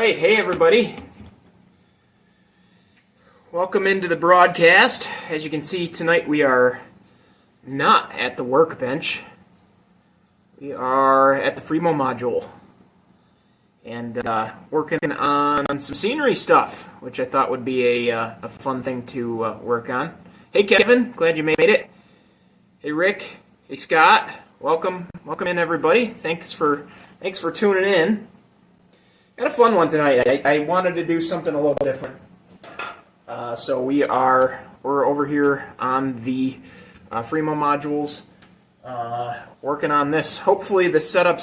right, hey everybody. Welcome into the broadcast. As you can see, tonight we are not at the workbench. We are at the Fremo module and working on some scenery stuff, which I thought would be a fun thing to work on. Hey Kevin, glad you made it. Hey Rick, hey Scott, welcome in everybody. Thanks for tuning in. Got a fun one tonight. I wanted to do something a little different. So we're over here on the Fremo modules, working on this. Hopefully the setup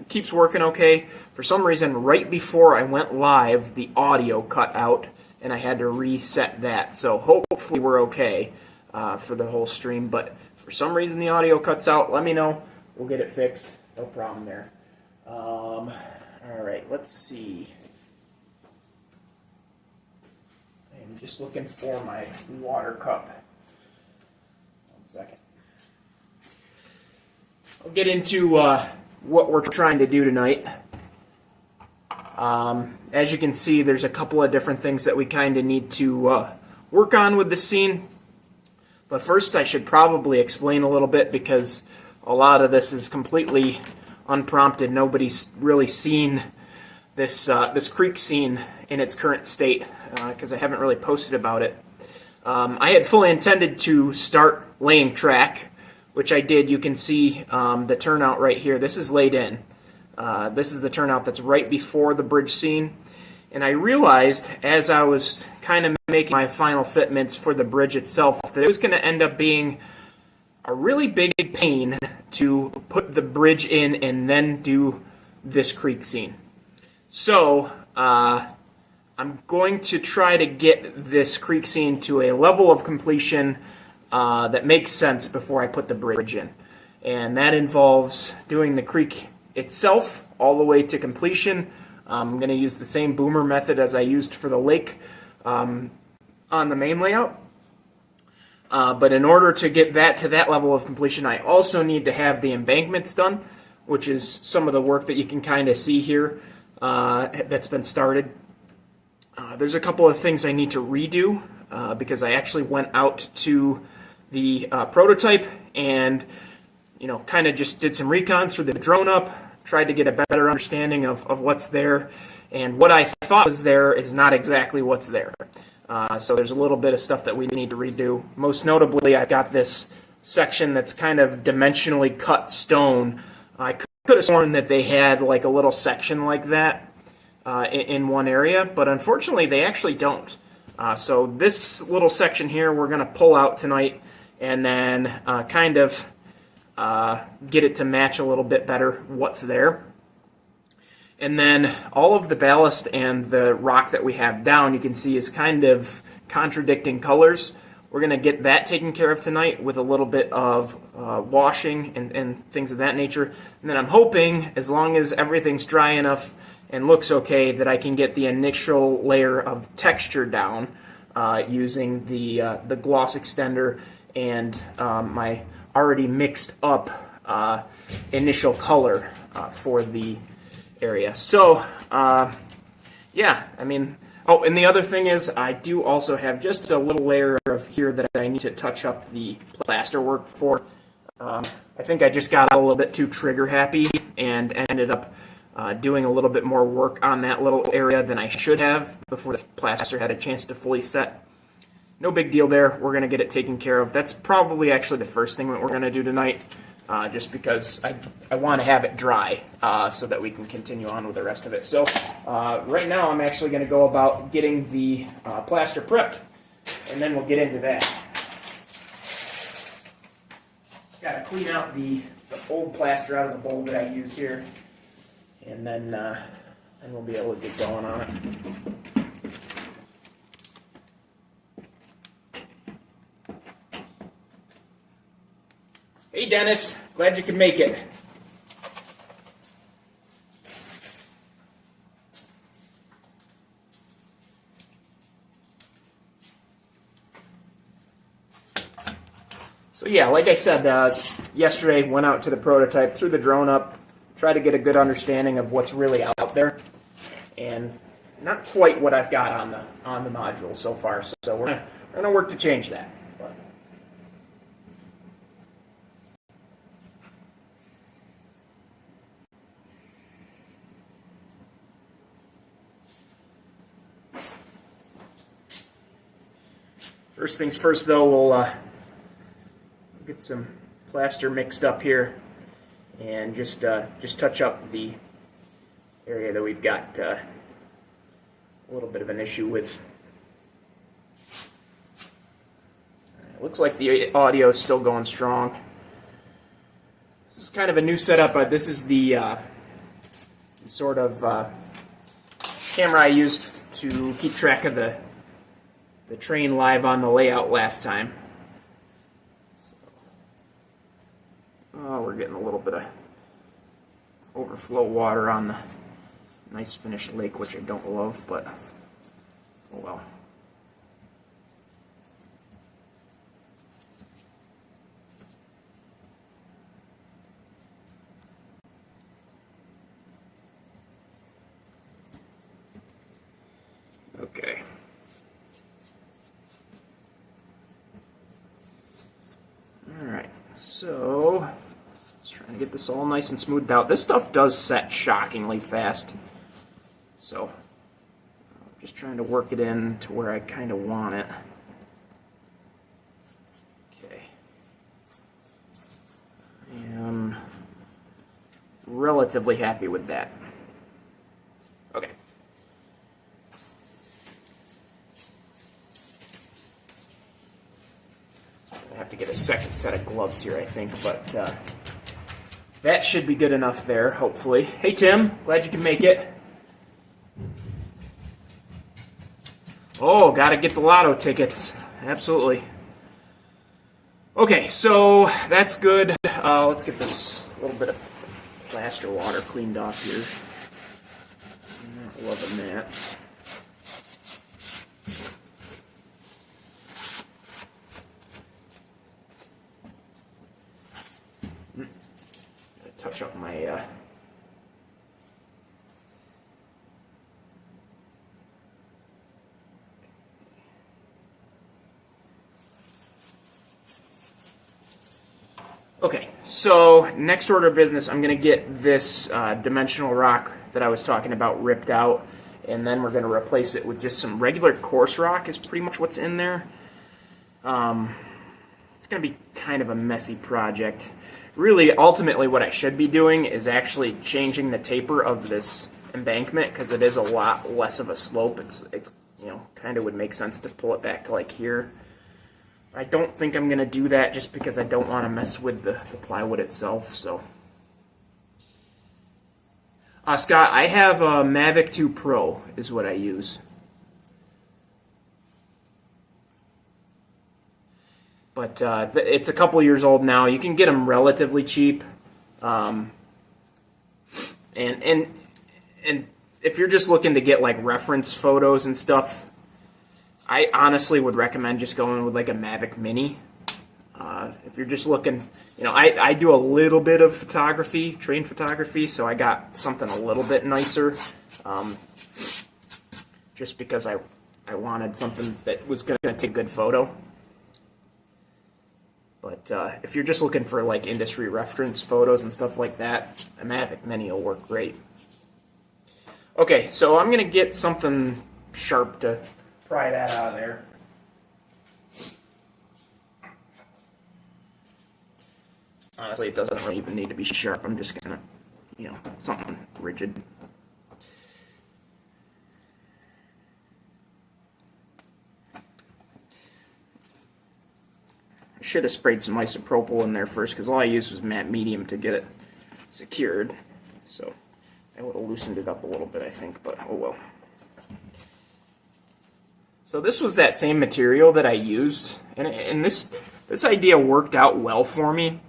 keeps working okay. For some reason, right before I went live, the audio cut out, and I had to reset that. So hopefully we're okay for the whole stream. But for some reason the audio cuts out. Let me know. We'll get it fixed. No problem there. All right, let's see. I'm just looking for my water cup. 1 second. I'll get into what we're trying to do tonight. As you can see, there's a couple of different things that we kind of need to work on with the scene. But first, I should probably explain a little bit because a lot of this is completely unprompted. Nobody's really seen this creek scene in its current state because I haven't really posted about it. I had fully intended to start laying track, which I did. You can see the turnout right here. This is laid in. This is the turnout that's right before the bridge scene. And I realized as I was kind of making my final fitments for the bridge itself that it was going to end up being a really big pain to put the bridge in and then do this creek scene. So I'm going to try to get this creek scene to a level of completion that makes sense before I put the bridge in. And that involves doing the creek itself all the way to completion. I'm going to use the same boomer method as I used for the lake on the main layout. But in order to get that to that level of completion, I also need to have the embankments done, which is some of the work that you can kind of see here that's been started. There's a couple of things I need to redo because I actually went out to the prototype and kind of just did some recons through the drone up, tried to get a better understanding of what's there, and what I thought was there is not exactly what's there. So there's a little bit of stuff that we need to redo. Most notably, I've got this section that's kind of dimensionally cut stone. I could have sworn that they had like a little section like that in one area, but unfortunately they actually don't. So this little section here we're going to pull out tonight and then kind of get it to match a little bit better what's there. And then all of the ballast and the rock that we have down, you can see, is kind of contradicting colors. We're going to get that taken care of tonight with a little bit of washing and things of that nature. And then I'm hoping, as long as everything's dry enough and looks okay, that I can get the initial layer of texture down using the gloss extender and my already mixed up initial color for the area. So, yeah, I mean, oh, and the other thing is I do also have just a little layer of here that I need to touch up the plaster work for. I think I just got a little bit too trigger happy and ended up doing a little bit more work on that little area than I should have before the plaster had a chance to fully set. No big deal there. We're going to get it taken care of. That's probably actually the first thing that we're going to do tonight. Just because I want to have it dry so that we can continue on with the rest of it. So right now I'm actually going to go about getting the plaster prepped, and then we'll get into that. Got to clean out the old plaster out of the bowl that I use here, and then we'll be able to get going on it. Hey Dennis, glad you could make it. So yeah, like I said, yesterday went out to the prototype, threw the drone up, tried to get a good understanding of what's really out there. and not quite what I've got on the module so far. So we're gonna work to change that. But first things first, though, we'll get some plaster mixed up here and just touch up the area that we've got a little bit of an issue with. It looks like the audio is still going strong. This is kind of a new setup. This is the sort of camera I used to keep track of the train live on the layout last time. So, we're getting a little bit of overflow water on the nice finished lake, which I don't love, but oh well. Okay. Alright, so just trying to get this all nice and smoothed out. This stuff does set shockingly fast, so I'm just trying to work it in to where I kind of want it. Okay. I am relatively happy with that. Okay. I have to get a second set of gloves here, I think, but that should be good enough there, hopefully. Hey, Tim, glad you can make it. Oh, gotta get the lotto tickets. Absolutely. Okay, so that's good. Let's get this little bit of plaster water cleaned off here. I'm not loving that. Touch up my okay, so next order of business, I'm going to get this dimensional rock that I was talking about ripped out, and then we're going to replace it with just some regular coarse rock is pretty much what's in there. It's going to be kind of a messy project. Really, ultimately, what I should be doing is actually changing the taper of this embankment, because it is a lot less of a slope. It's kind of would make sense to pull it back to like here. I don't think I'm going to do that just because I don't want to mess with the plywood itself. So, Scott, I have a Mavic 2 Pro is what I use. But it's a couple years old now. You can get them relatively cheap, and if you're just looking to get like reference photos and stuff, I honestly would recommend just going with like a Mavic Mini. If you're just looking, I do a little bit of photography, train photography, so I got something a little bit nicer, just because I wanted something that was going to take a good photo. But if you're just looking for like industry reference photos and stuff like that, a Mavic Mini will work great. Okay, so I'm going to get something sharp to pry that out of there. Honestly, it doesn't really even need to be sharp. I'm just going to, something rigid. Should have sprayed some isopropyl in there first, because all I used was matte medium to get it secured. So that would have loosened it up a little bit, I think, but oh well. So this was that same material that I used, and this idea worked out well for me.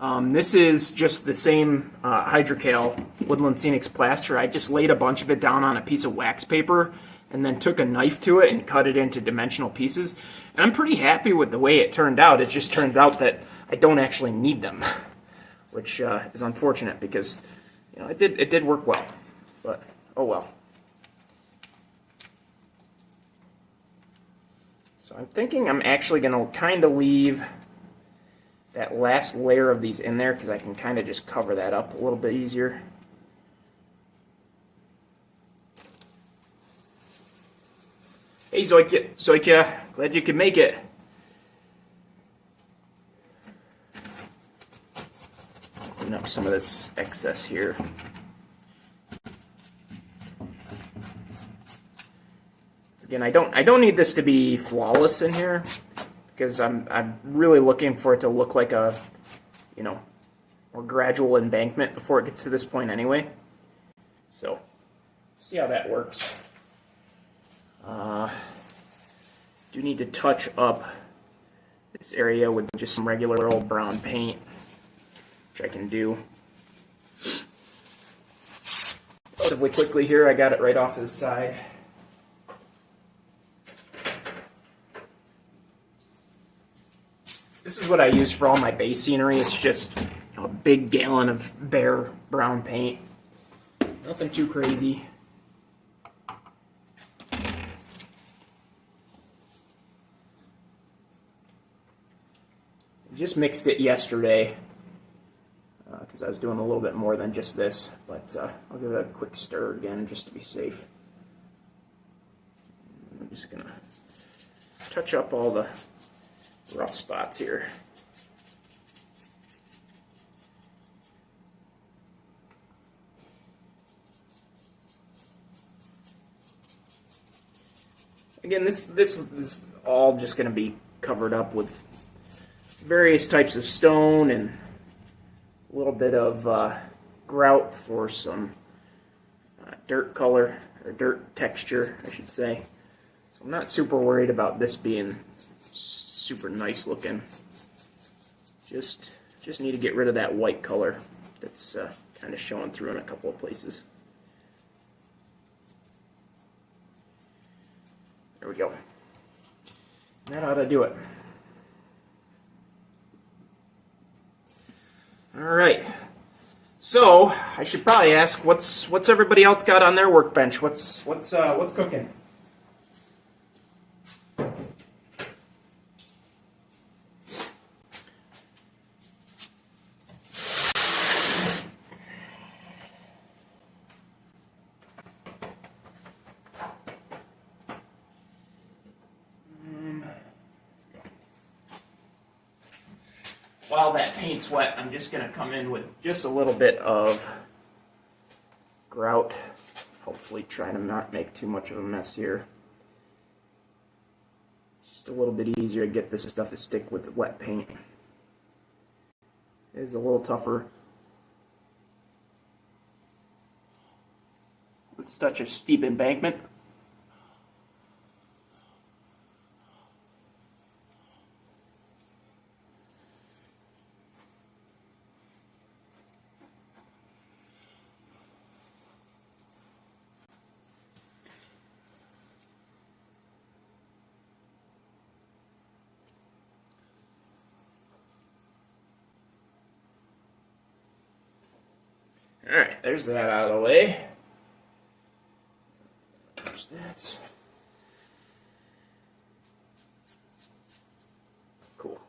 This is just the same Hydrocal Woodland Scenics plaster. I just laid a bunch of it down on a piece of wax paper and then took a knife to it and cut it into dimensional pieces. And I'm pretty happy with the way it turned out. It just turns out that I don't actually need them, which is unfortunate because it did work well. But Oh well. So I'm thinking I'm actually going to kind of leave that last layer of these in there because I can kind of just cover that up a little bit easier. Hey Zoika, glad you could make it. Clean up some of this excess here. Again, I don't need this to be flawless in here because I'm really looking for it to look like a, you know, more gradual embankment before it gets to this point anyway. So, see how that works. Do need to touch up this area with just some regular old brown paint, which I can do relatively quickly here. I got it right off to the side. This is what I use for all my base scenery. It's just a big gallon of bare brown paint. Nothing too crazy. Just mixed it yesterday because I was doing a little bit more than just this, but I'll give it a quick stir again just to be safe. I'm just going to touch up all the rough spots here. Again, this is all just going to be covered up with various types of stone and a little bit of grout for some dirt color, or dirt texture, I should say. So I'm not super worried about this being super nice looking. Just need to get rid of that white color that's kind of showing through in a couple of places. There we go. That ought to do it. All right. So I should probably ask, what's everybody else got on their workbench? What's cooking? While that paint's wet, I'm just going to come in with just a little bit of grout. Hopefully trying to not make too much of a mess here. Just a little bit easier to get this stuff to stick with the wet paint. It is a little tougher. With such a steep embankment. Alright, there's that out of the way. There's that. Cool.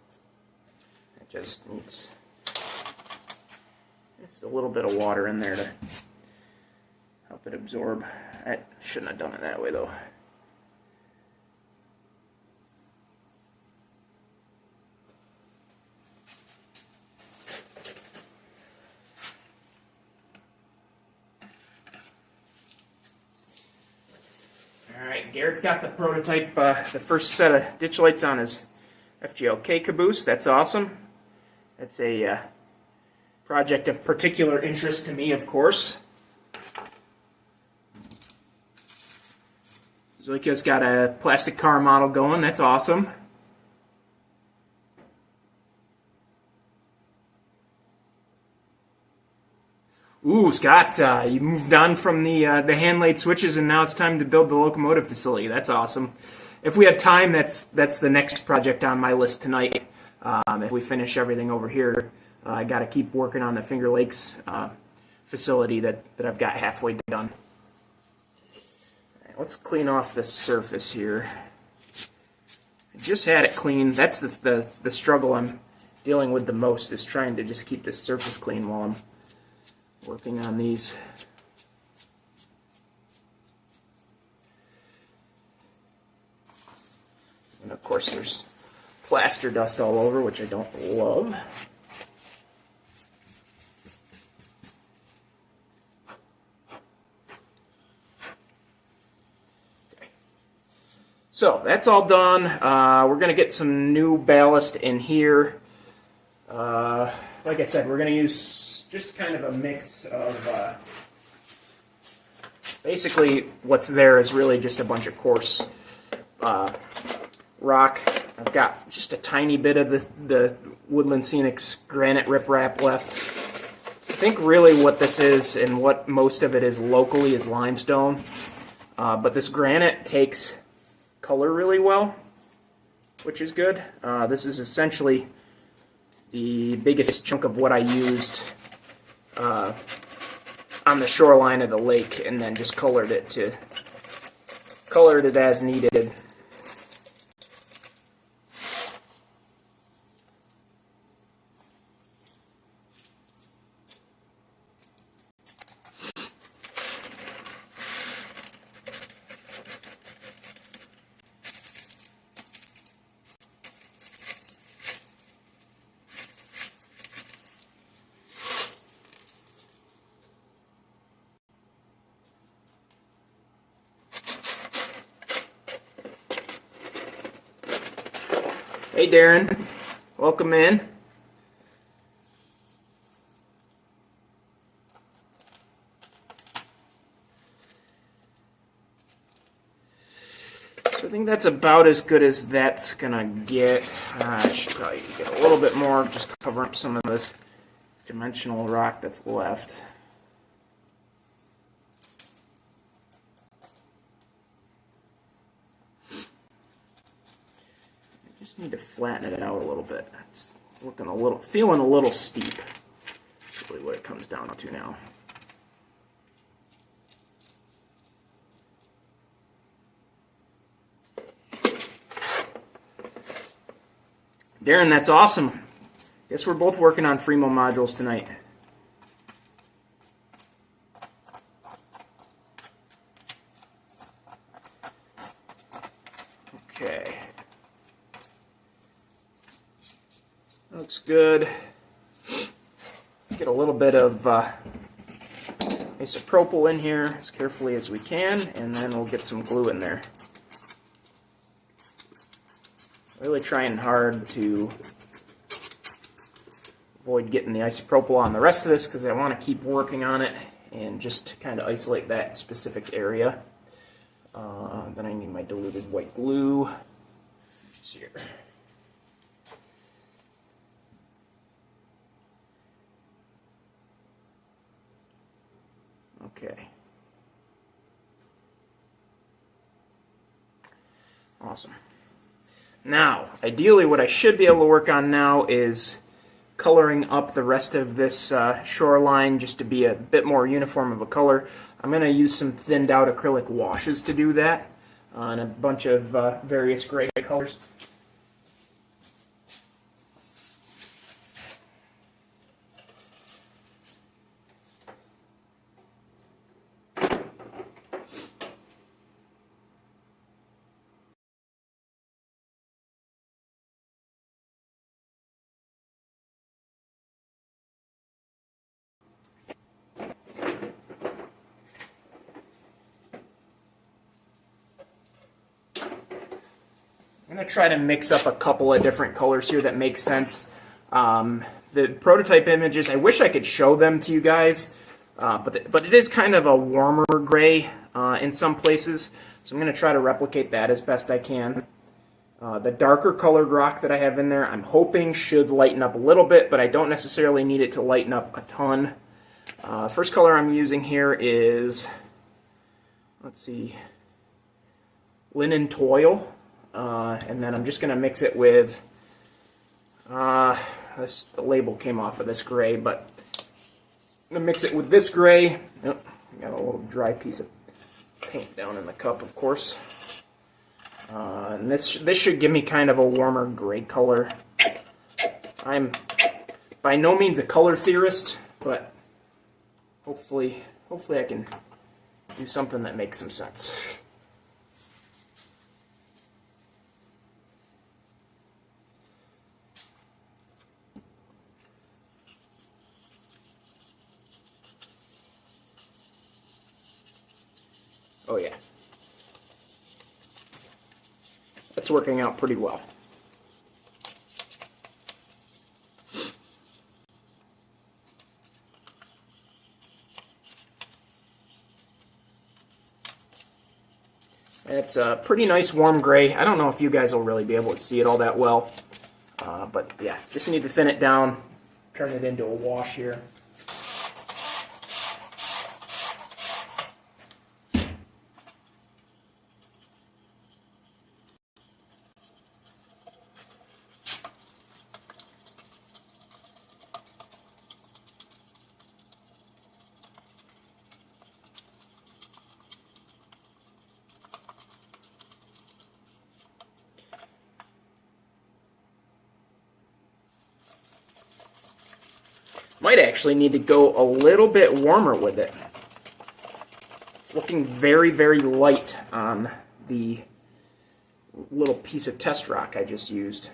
It just needs just a little bit of water in there to help it absorb. I shouldn't have done it that way though. Alright, Garrett's got the prototype, the first set of ditch lights on his FGLK caboose. That's awesome. That's a project of particular interest to me, of course. Zoika's got a plastic car model going. That's awesome. Ooh, Scott, you moved on from the hand-laid switches, and now it's time to build the locomotive facility. That's awesome. If we have time, that's the next project on my list tonight. If we finish everything over here, I got to keep working on the Finger Lakes facility that I've got halfway done. let's clean off this surface here. I just had it clean. That's the struggle I'm dealing with the most, is trying to just keep this surface clean while I'm working on these. And of course there's plaster dust all over, which I don't love. Okay. So that's all done. We're going to get some new ballast in here. Like I said, we're going to use just kind of a mix of... basically what's there is really just a bunch of coarse rock. I've got just a tiny bit of the Woodland Scenics granite riprap left. I think really what this is, and what most of it is locally, is limestone. But this granite takes color really well, which is good. This is essentially the biggest chunk of what I used on the shoreline of the lake, and then just colored it as needed. Hey Darren, welcome in. So I think that's about as good as that's gonna get. I should probably get a little bit more, just cover up some of this dimensional rock that's left. Just need to flatten it out a little bit. It's feeling a little steep. That's really what it comes down to now. Darren, that's awesome. Guess we're both working on Fremo modules tonight. Okay. Looks good. Let's get a little bit of isopropyl in here as carefully as we can, and then we'll get some glue in there. Really trying hard to avoid getting the isopropyl on the rest of this, because I want to keep working on it and just kind of isolate that specific area. Then I need my diluted white glue. It's here. Okay. Awesome. Now, ideally what I should be able to work on now is coloring up the rest of this shoreline just to be a bit more uniform of a color. I'm going to use some thinned out acrylic washes to do that on a bunch of various gray colors. I'm going to try to mix up a couple of different colors here that make sense. The prototype images, I wish I could show them to you guys, but it is kind of a warmer gray in some places, so I'm going to try to replicate that as best I can. The darker colored rock that I have in there, I'm hoping should lighten up a little bit, but I don't necessarily need it to lighten up a ton. First color I'm using here is, let's see, Linen Toil. And then I'm just going to mix it with, the label came off of this gray, but I'm going to mix it with this gray. Oh, got a little dry piece of paint down in the cup, of course. And this should give me kind of a warmer gray color. I'm by no means a color theorist, but hopefully I can do something that makes some sense. Oh yeah. That's working out pretty well. It's a pretty nice warm gray. I don't know if you guys will really be able to see it all that well. But yeah, just need to thin it down, turn it into a wash here. Might actually need to go a little bit warmer with it. It's looking very, very light on the little piece of test rock I just used.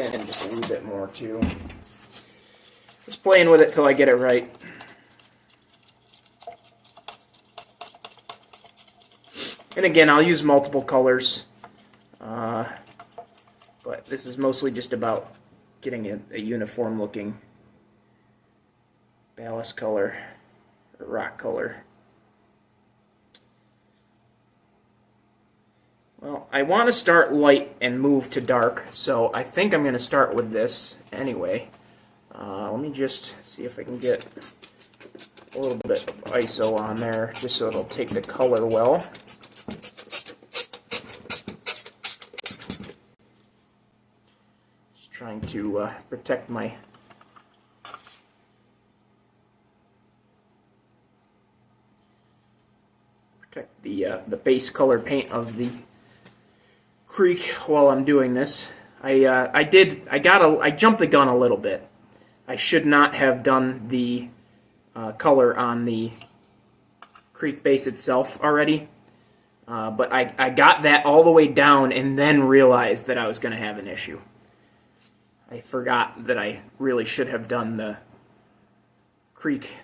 And just a little bit more too. Just playing with it till I get it right. And again, I'll use multiple colors, but this is mostly just about getting a uniform looking ballast color or rock color. Well, I want to start light and move to dark, so I think I'm going to start with this anyway. Let me just see if I can get a little bit of ISO on there, just so it'll take the color well. Just trying to protect my the base color paint of the creek while I'm doing this. I jumped the gun a little bit. I should not have done the color on the creek base itself already, but I got that all the way down and then realized that I was going to have an issue. I forgot that I really should have done the creek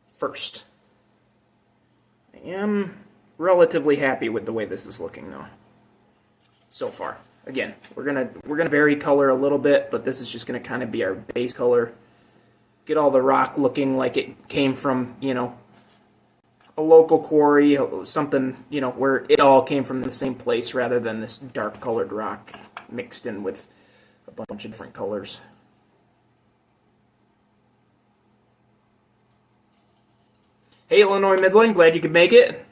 first. I am relatively happy with the way this is looking though. So far. Again, we're gonna vary color a little bit, but this is just gonna kind of be our base color. Get all the rock looking like it came from, you know, a local quarry, something, you know, where it all came from the same place rather than this dark colored rock mixed in with a bunch of different colors. Hey, Illinois Midland, glad you could make it.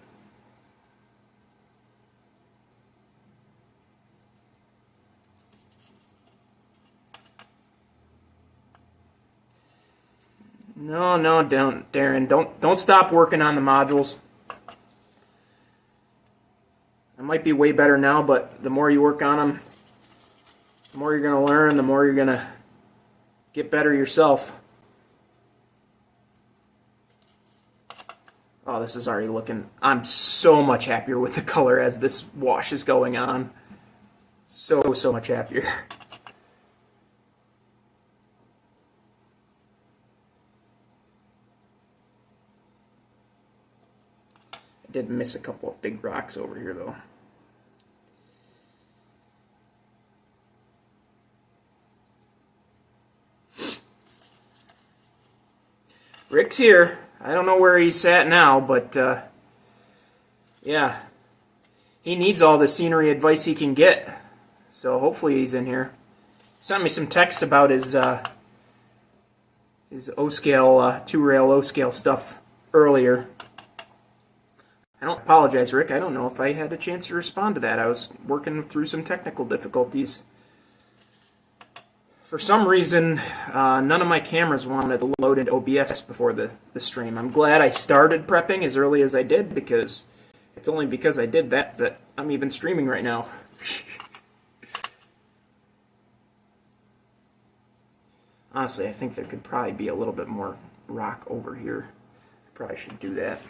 No, don't, Darren. Don't stop working on the modules. I might be way better now, but the more you work on them, the more you're going to learn, the more you're going to get better yourself. Oh, this is already looking... I'm so much happier with the color as this wash is going on. So much happier. Did miss a couple of big rocks over here though. Rick's here. I don't know where he's at now, but yeah, he needs all the scenery advice he can get. so hopefully he's in here. Sent me some texts about his O-scale, two-rail O-scale stuff earlier. I don't apologize, Rick. I don't know if I had a chance to respond to that. I was working through some technical difficulties. For some reason, none of my cameras wanted to load into OBS before the stream. I'm glad I started prepping as early as I did, because it's only because I did that I'm even streaming right now. Honestly, I think there could probably be a little bit more rock over here. Probably should do that.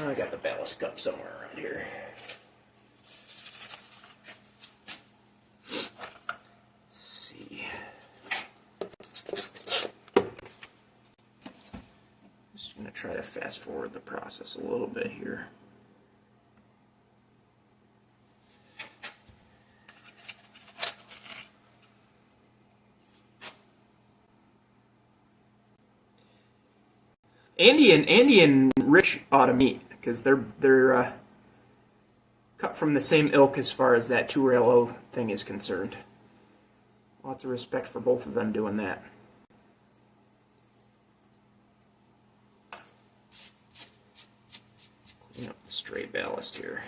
I got the ballast cup somewhere around here. Just going to try to fast forward the process a little bit here. Andy and Rich ought to meet, because they're cut from the same ilk as far as that two-rail O thing is concerned. Lots of respect for both of them doing that. Clean up the stray ballast here.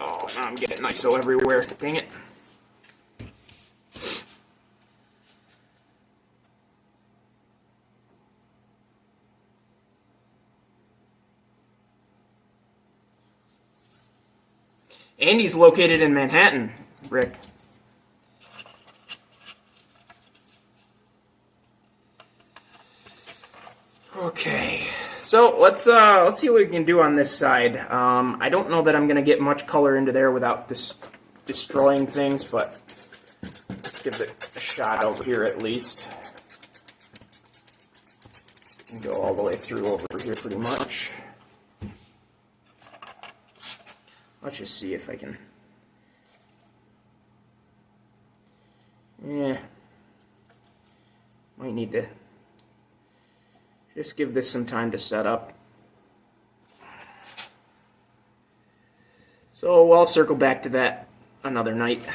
Oh, now I'm getting ISO everywhere. Dang it. Andy's located in Manhattan, Rick. Okay, so let's see what we can do on this side. I don't know that I'm gonna get much color into there without destroying things, but let's give it a shot over here at least. And go all the way through over here pretty much. Let's just see if I can. Yeah. Might need to just give this some time to set up. So I'll circle back to that another night.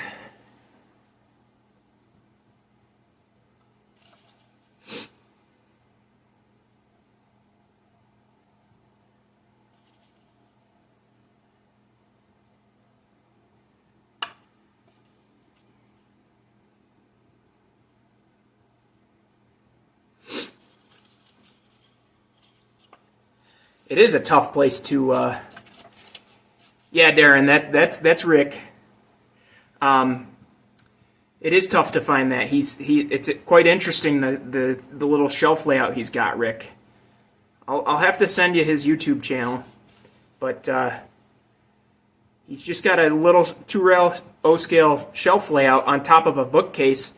It is a tough place to. Yeah, Darren, that's Rick. It is tough to find that. It's quite interesting the little shelf layout he's got, Rick. I'll have to send you his YouTube channel, but he's just got a little two-rail O-scale shelf layout on top of a bookcase.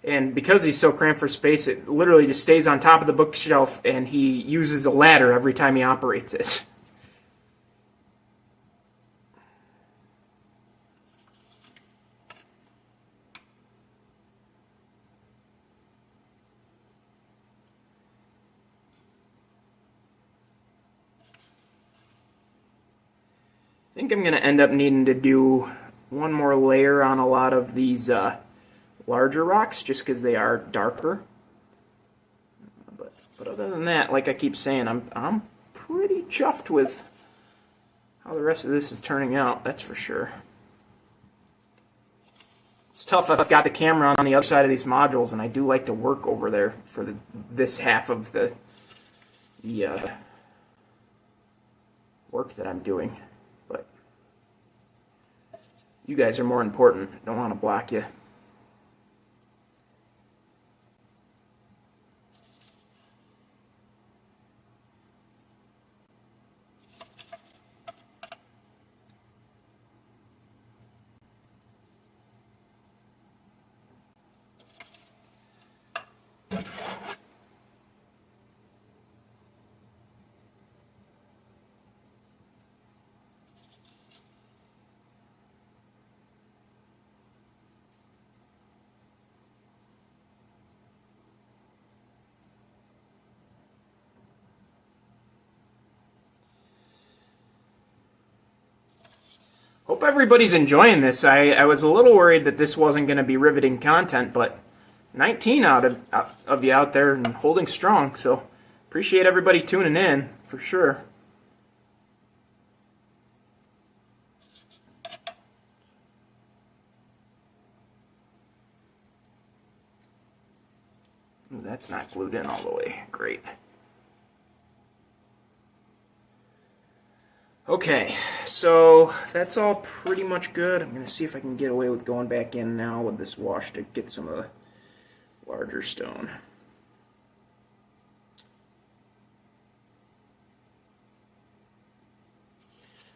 And because he's so cramped for space, it literally just stays on top of the bookshelf, and he uses a ladder every time he operates it. I think I'm going to end up needing to do one more layer on a lot of these larger rocks, just because they are darker. But other than that, like I keep saying, I'm pretty chuffed with how the rest of this is turning out. That's for sure. It's tough. I've got the camera on the other side of these modules, and I do like to work over there for this half of the work that I'm doing. But you guys are more important. Don't want to block you. Hope everybody's enjoying this. I was a little worried that this wasn't going to be riveting content, but 19 out of you out there and holding strong, so appreciate everybody tuning in, for sure. Ooh, that's not glued in all the way. Great. Okay, so that's all pretty much good. I'm going to see if I can get away with going back in now with this wash to get some of the larger stone.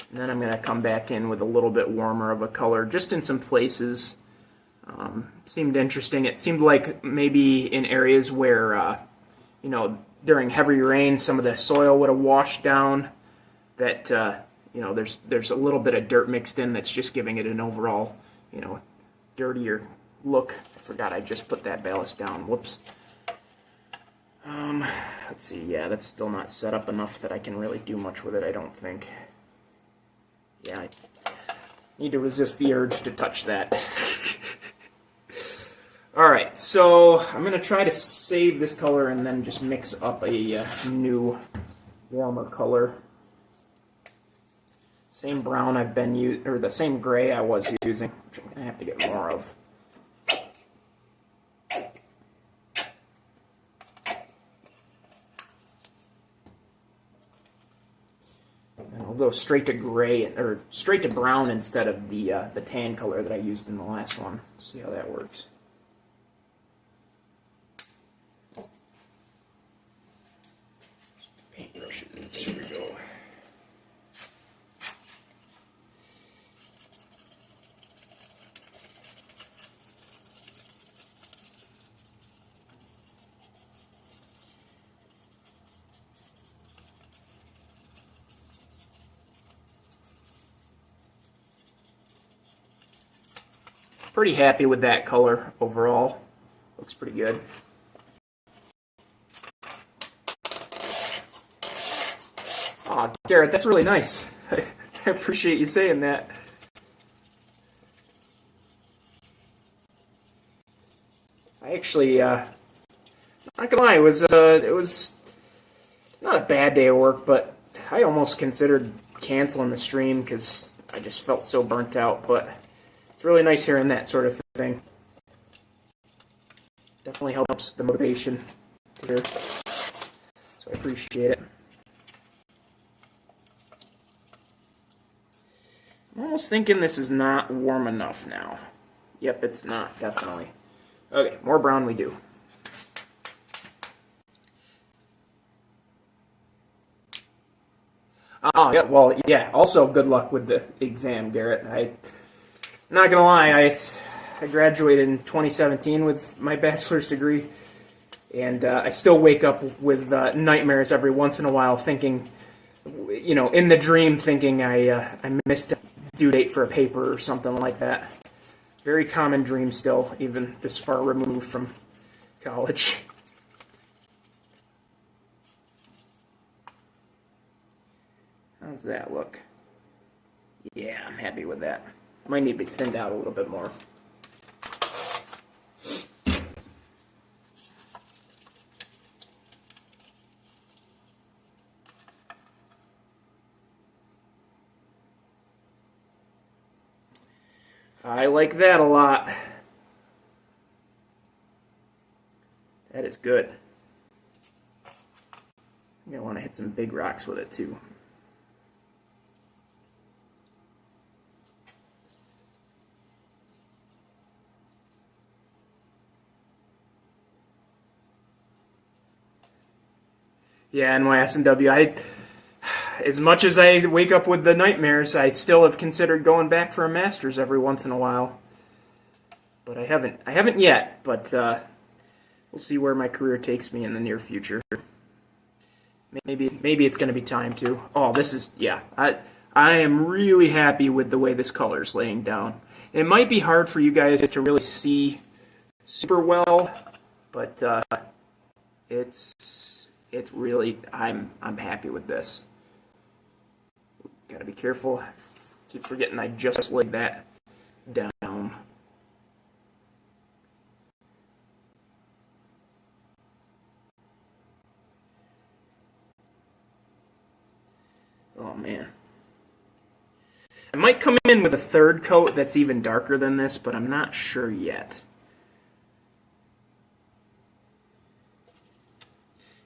And then I'm going to come back in with a little bit warmer of a color, just in some places. Seemed interesting. It seemed like maybe in areas where, you know, during heavy rain, some of the soil would have washed down. That you know, there's a little bit of dirt mixed in that's just giving it an overall, you know, dirtier look. I forgot I just put that ballast down. Whoops. Let's see. Yeah, that's still not set up enough that I can really do much with it, I don't think. Yeah, I need to resist the urge to touch that. Alright, so I'm going to try to save this color and then just mix up a new, warmer color. Same brown I've been using, or the same gray I was using, which I'm going to have to get more of. And I'll go straight to gray, or straight to brown instead of the tan color that I used in the last one. See how that works. Paintbrushes, here we go. Pretty happy with that color overall. Looks pretty good. Aw, Garrett, that's really nice. I appreciate you saying that. I actually, not gonna lie, it was not a bad day of work, but I almost considered canceling the stream because I just felt so burnt out, but it's really nice hearing that sort of thing. Definitely helps the motivation to hear. So I appreciate it. I'm almost thinking this is not warm enough now. Yep, it's not, definitely. Okay, more brown we do. Oh, yeah, well, yeah, also good luck with the exam, Garrett. Not gonna lie, I graduated in 2017 with my bachelor's degree, and I still wake up with nightmares every once in a while, thinking, you know, in the dream, thinking I missed a due date for a paper or something like that. Very common dream still, even this far removed from college. How's that look? Yeah, I'm happy with that. Might need to be thinned out a little bit more. I like that a lot. That is good. I'm going to want to hit some big rocks with it too. Yeah, NYS&W. As much as I wake up with the nightmares, I still have considered going back for a master's every once in a while. But I haven't yet, but we'll see where my career takes me in the near future. Maybe it's going to be time to. Oh, this is, yeah. I am really happy with the way this color is laying down. It might be hard for you guys to really see super well, but it's really, I'm happy with this. Gotta be careful. keep forgetting I just laid that down. Oh man. I might come in with a third coat that's even darker than this, but I'm not sure yet.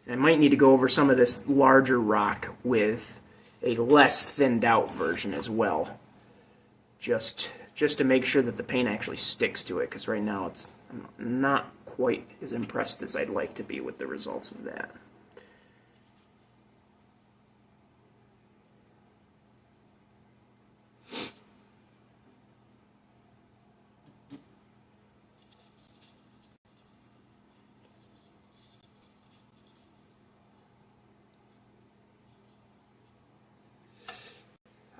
And I might need to go over some of this larger rock with a less thinned out version as well. Just to make sure that the paint actually sticks to it, because right now I'm not quite as impressed as I'd like to be with the results of that.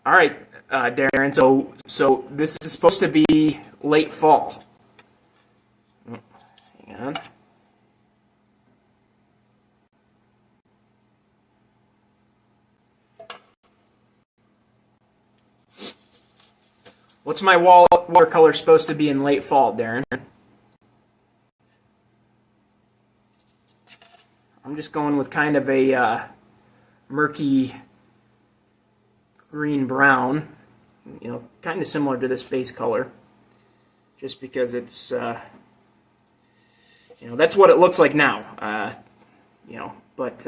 All right, Darren. So this is supposed to be late fall. Hang on. What's my watercolor supposed to be in late fall, Darren? I'm just going with kind of a murky green-brown, kind of similar to this base color, just because it's, that's what it looks like now, but,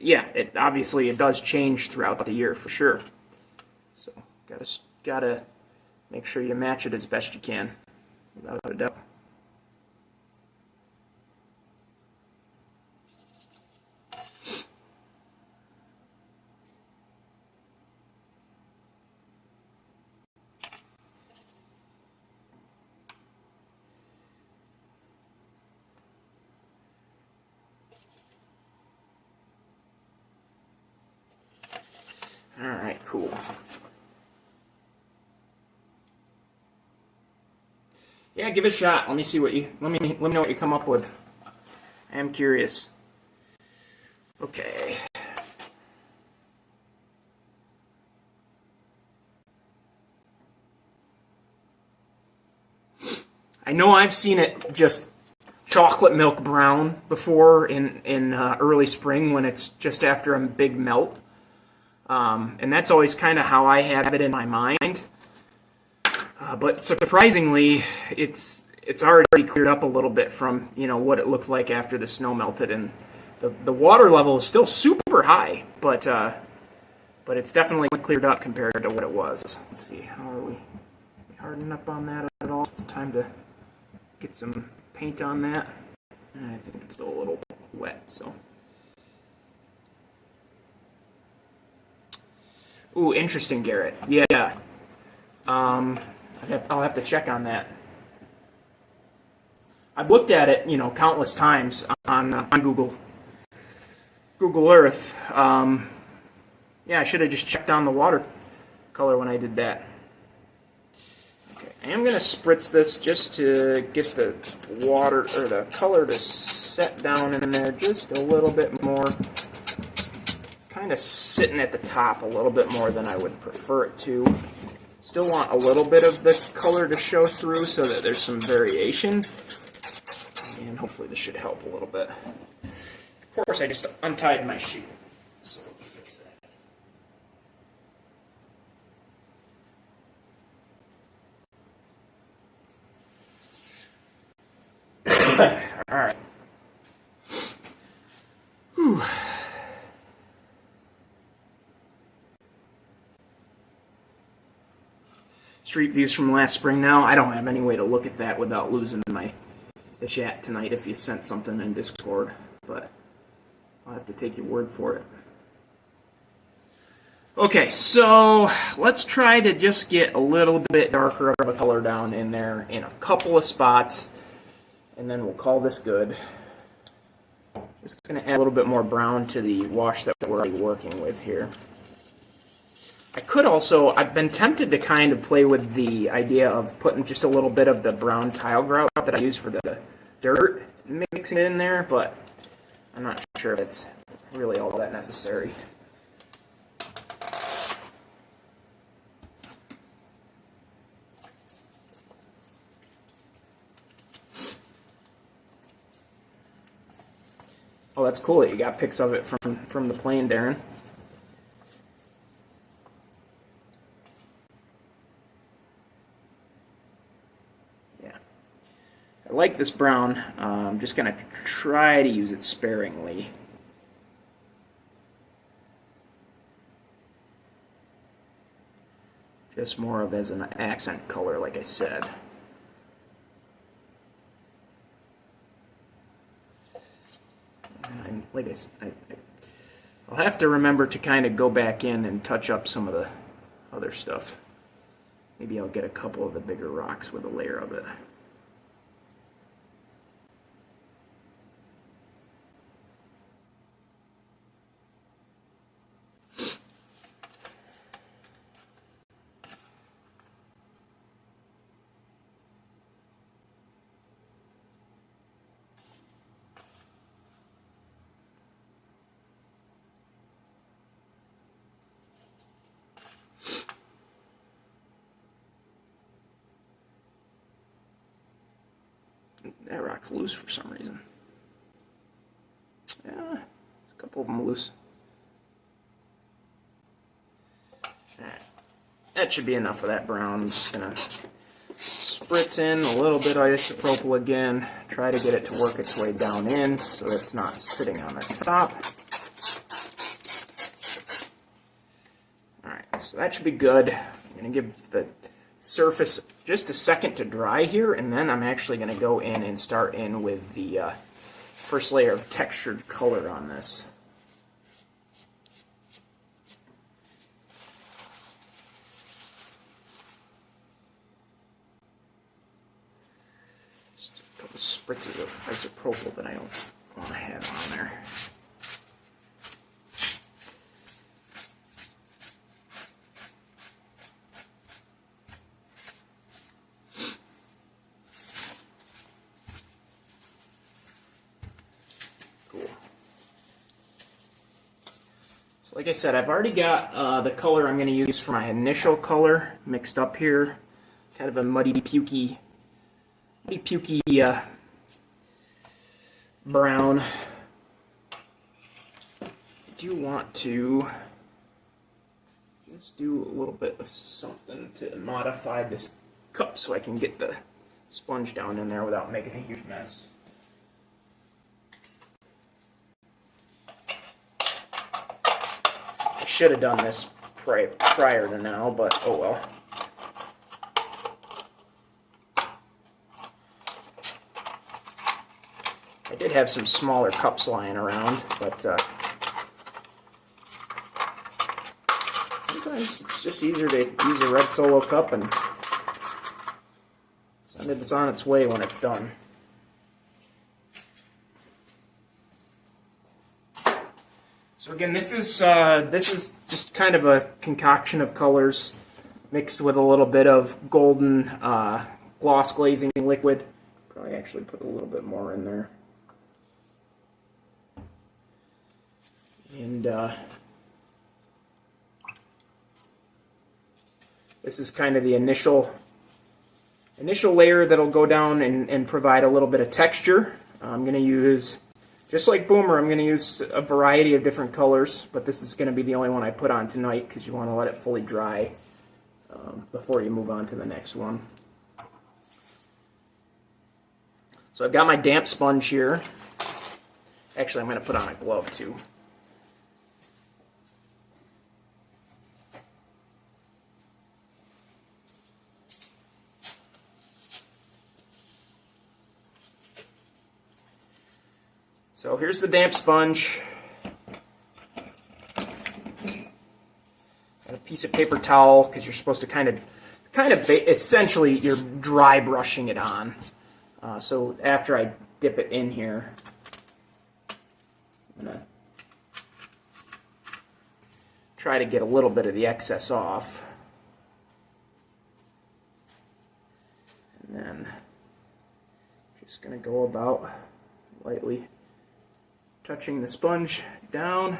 yeah, it does change throughout the year for sure, so gotta make sure you match it as best you can, without a doubt. All right, cool. Yeah, give it a shot. Let me see what let me know what you come up with. I am curious. Okay. I know I've seen it just chocolate milk brown before in early spring when it's just after a big melt. And that's always kind of how I have it in my mind. But surprisingly, it's already cleared up a little bit from what it looked like after the snow melted, and the water level is still super high, but it's definitely cleared up compared to what it was. Let's see, how are we hardening up on that at all? It's time to get some paint on that. I think it's still a little wet, so. Ooh, interesting, Garrett. Yeah. I'll have to check on that. I've looked at it, countless times on Google Earth. Yeah, I should have just checked on the watercolor when I did that. Okay, I am going to spritz this just to get the water or the color to set down in there just a little bit more. It's kind of sitting at the top a little bit more than I would prefer it to. Still want a little bit of the color to show through so that there's some variation. And hopefully this should help a little bit. Of course, I just untied my shoe, so let me fix that. All right. Whew. Street views from last spring now. I don't have any way to look at that without losing the chat tonight if you sent something in Discord, but I'll have to take your word for it. Okay, so let's try to just get a little bit darker of a color down in there in a couple of spots, and then we'll call this good. Just going to add a little bit more brown to the wash that we're already working with here. I could also, I've been tempted to kind of play with the idea of putting just a little bit of the brown tile grout that I use for the dirt, mixing it in there, but I'm not sure if it's really all that necessary. Oh, that's cool that you got pics of it from the plane, Darren. Yeah. I like this brown. I'm just going to try to use it sparingly. Just more of as an accent color, like I said. And like I'll have to remember to kind of go back in and touch up some of the other stuff. Maybe I'll get a couple of the bigger rocks with a layer of it. That rock's loose for some reason. Yeah, a couple of them loose. Alright, that should be enough of that brown. I'm just going to spritz in a little bit of isopropyl again. Try to get it to work its way down in so it's not sitting on the top. Alright, so that should be good. I'm going to give the surface just a second to dry here, and then I'm actually going to go in and start in with the first layer of textured color on this. Just a couple spritzes of isopropyl that I don't want to have on there. Like I said, I've already got the color I'm going to use for my initial color mixed up here. Kind of a muddy, pukey brown. I do want to let's do a little bit of something to modify this cup so I can get the sponge down in there without making a huge mess. Should have done this prior to now, but oh well. I did have some smaller cups lying around, but sometimes it's just easier to use a red Solo cup and send it on its way when it's done. So again, this is just kind of a concoction of colors mixed with a little bit of golden gloss glazing liquid. Probably actually put a little bit more in there. And this is kind of the initial layer that'll go down and provide a little bit of texture. I'm going to use, just like Boomer, I'm going to use a variety of different colors, but this is going to be the only one I put on tonight because you want to let it fully dry before you move on to the next one. So I've got my damp sponge here. Actually, I'm going to put on a glove too. So here's the damp sponge. Got a piece of paper towel because you're supposed to kind of essentially you're dry brushing it on. So after I dip it in here, I'm gonna try to get a little bit of the excess off, and then just gonna go about lightly touching the sponge down.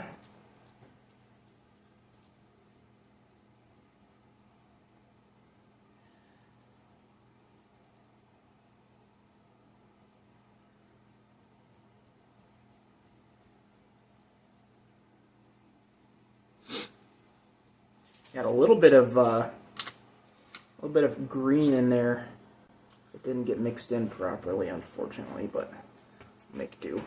Got a little bit of green in there. It didn't get mixed in properly, unfortunately, but make do.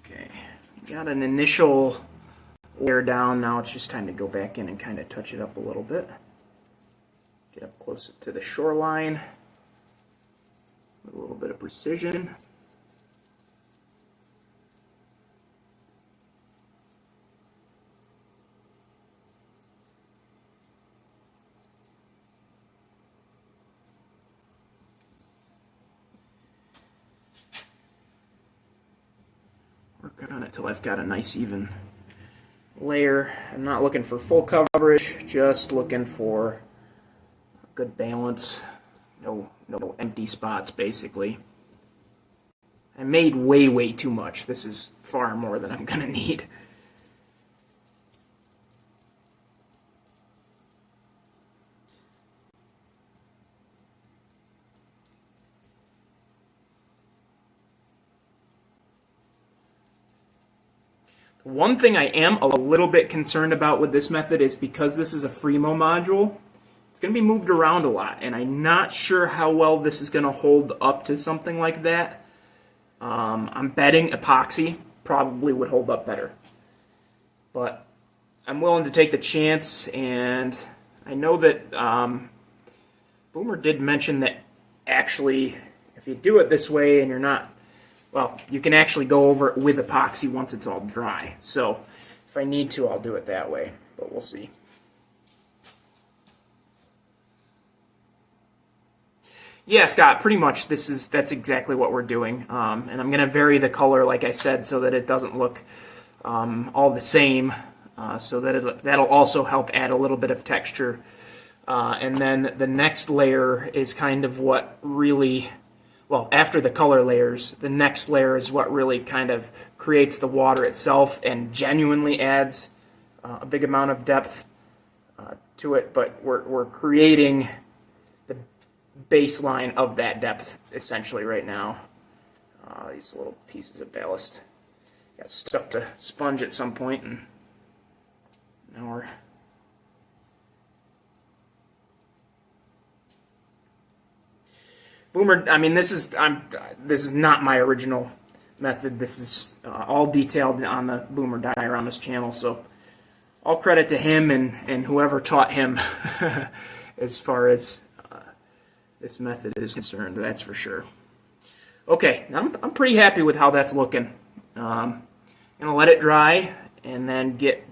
Okay, got an initial layer down. Now it's just time to go back in and kind of touch it up a little bit. Get up close to the shoreline with a little bit of precision. Work on it till I've got a nice even layer. I'm not looking for full coverage, just looking for a good balance. No empty spots, basically. I made way too much. This is far more than I'm going to need. One thing I am a little bit concerned about with this method is because this is a Fremo module, it's going to be moved around a lot, and I'm not sure how well this is going to hold up to something like that. I'm betting epoxy probably would hold up better. But I'm willing to take the chance, and I know that Boomer did mention that actually if you do it this way and you're not, well, you can actually go over it with epoxy once it's all dry. So if I need to, I'll do it that way, but we'll see. Yeah, Scott, pretty much that's exactly what we're doing. And I'm going to vary the color, like I said, so that it doesn't look all the same, so that that'll also help add a little bit of texture. And then the next layer is kind of what really, well, after the color layers, the next layer is what really kind of creates the water itself and genuinely adds a big amount of depth to it. But we're creating the baseline of that depth essentially right now. These little pieces of ballast got stuck to sponge at some point, and now we're Boomer. I mean, this is not my original method. This is all detailed on the Boomer Dioramas channel, so all credit to him and whoever taught him as far as this method is concerned. That's for sure. Okay, I'm pretty happy with how that's looking. I'm gonna let it dry and then get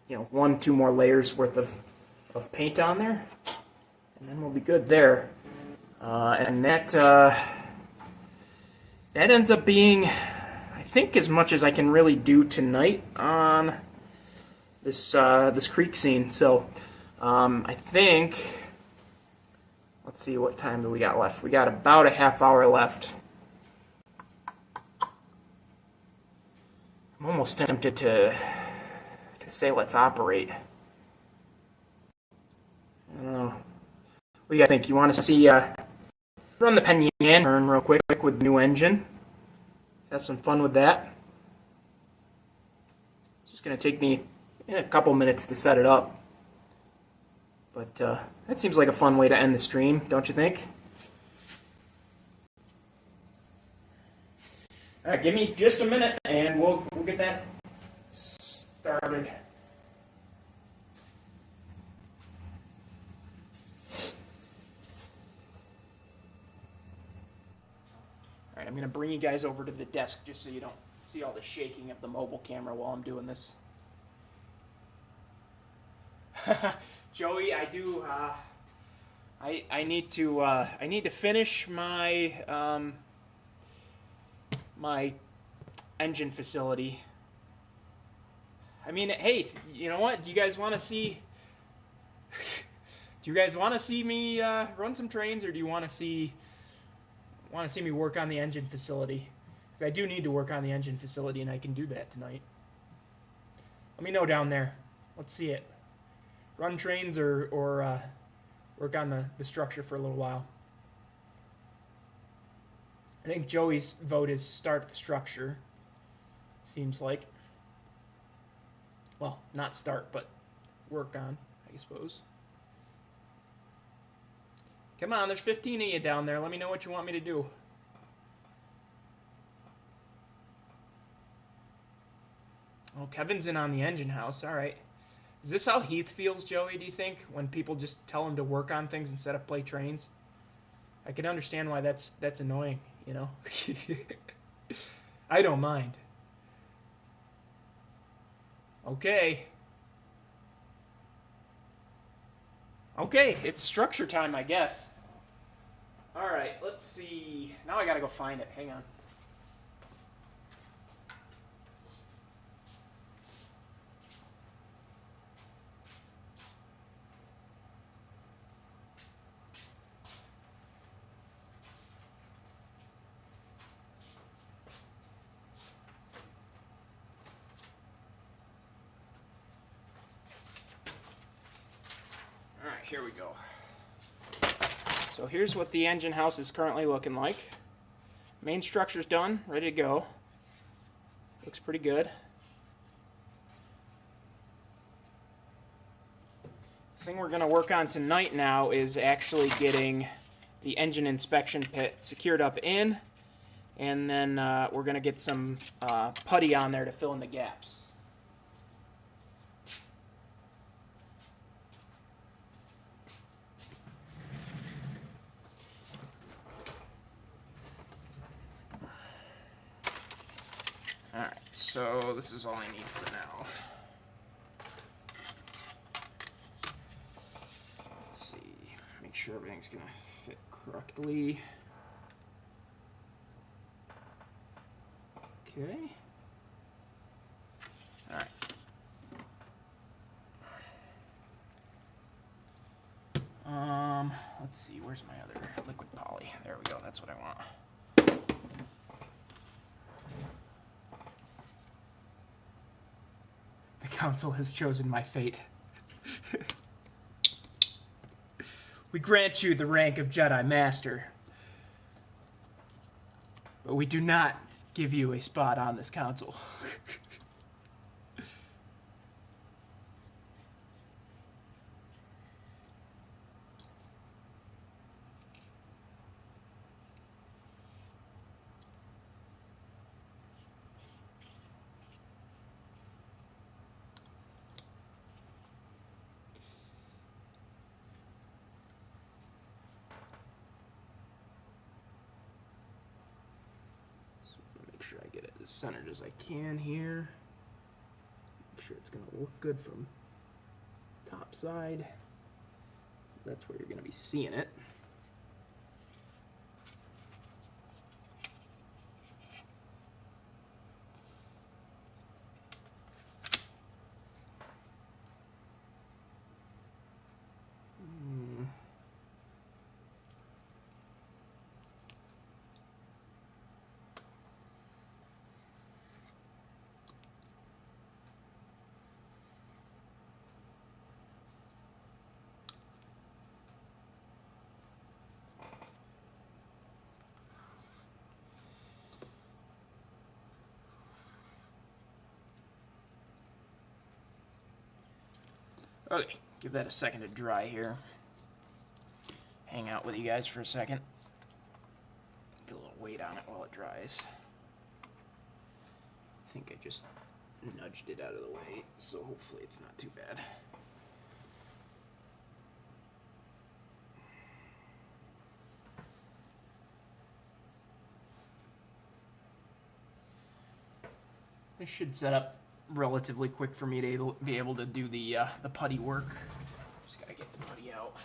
1-2 more layers worth of paint on there, and then we'll be good there. And that ends up being, I think, as much as I can really do tonight on this this creek scene. So I think, let's see, what time do we got left? We got about a half hour left. I'm almost tempted to say let's operate. I don't know. What do you guys think? You want to see run the Penyan turn real quick with the new engine? Have some fun with that. It's just going to take me a couple minutes to set it up. But that seems like a fun way to end the stream, don't you think? All right, give me just a minute, and we'll get that started. All right, I'm going to bring you guys over to the desk just so you don't see all the shaking of the mobile camera while I'm doing this. Joey, I do. I need to finish my my engine facility. I mean, hey, you know what? Do you guys want to see? Do you guys want to see me run some trains, or do you want to see me work on the engine facility? Because I do need to work on the engine facility, and I can do that tonight. Let me know down there. Let's see it. Run trains or work on the structure for a little while. I think Joey's vote is start the structure. Seems like. Well, not start, but work on, I suppose. Come on, there's 15 of you down there. Let me know what you want me to do. Oh, Kevin's in on the engine house. All right. Is this how Heath feels, Joey, do you think? When people just tell him to work on things instead of play trains? I can understand why that's annoying, you know? I don't mind. Okay. Okay, it's structure time, I guess. Alright, let's see. Now I gotta go find it. Hang on. Alright, here we go. So here's what the engine house is currently looking like. Main structure's done, ready to go. Looks pretty good. The thing we're going to work on tonight now is actually getting the engine inspection pit secured up in, and then we're going to get some putty on there to fill in the gaps. Alright, so this is all I need for now. Let's see, make sure everything's going to fit correctly. Okay. Alright. Let's see, where's my other liquid poly? There we go, that's what I want. The council has chosen my fate. We grant you the rank of Jedi Master, but we do not give you a spot on this council. Make sure I get it as centered as I can here. Make sure it's going to look good from top side. That's where you're going to be seeing it. Okay, give that a second to dry here. Hang out with you guys for a second. Get a little weight on it while it dries. I think I just nudged it out of the way, so hopefully it's not too bad. This should set up relatively quick for me to be able to do the putty work. Just gotta get the putty out.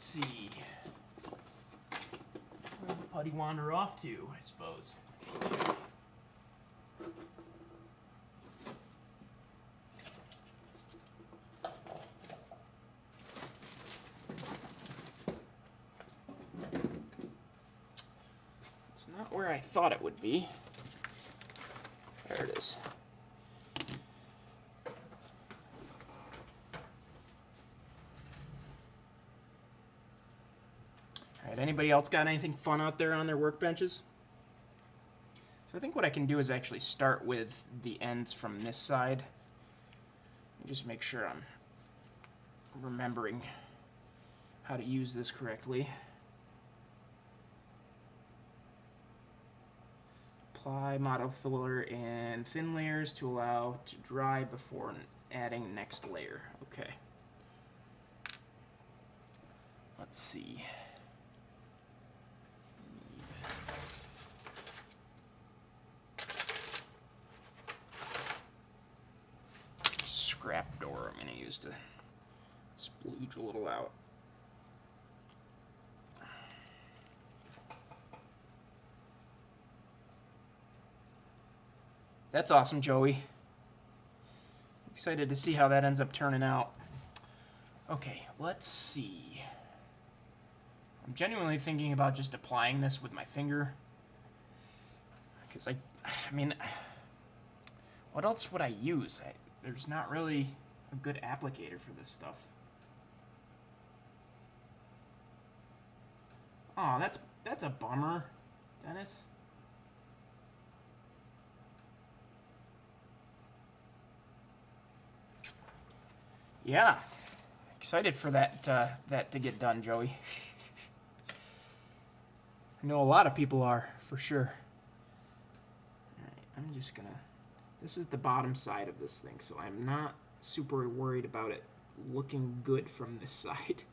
Let's see. Where'd the putty wander off to, I suppose? It's not where I thought it would be. There it is. Alright, anybody else got anything fun out there on their workbenches? So I think what I can do is actually start with the ends from this side. Just make sure I'm remembering how to use this correctly. Apply model filler and thin layers to allow to dry before adding next layer. Okay. Let's see. Scrap door I'm going to use to splooge a little out. That's awesome, Joey. Excited to see how that ends up turning out. Okay, let's see. I'm genuinely thinking about just applying this with my finger. Because I mean, what else would I use? There's not really a good applicator for this stuff. Oh, that's a bummer, Dennis. Yeah, excited for that that to get done, Joey. I know a lot of people are, for sure. Alright, I'm just gonna... This is the bottom side of this thing, so I'm not super worried about it looking good from this side.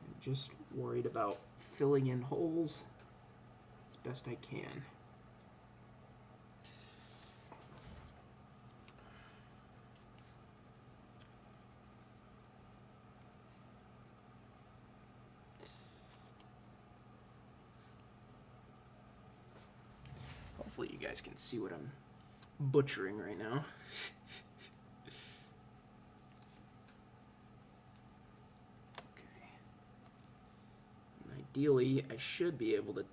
I'm just worried about filling in holes as best I can. Hopefully you guys can see what I'm butchering right now. Okay. And ideally, I should be able to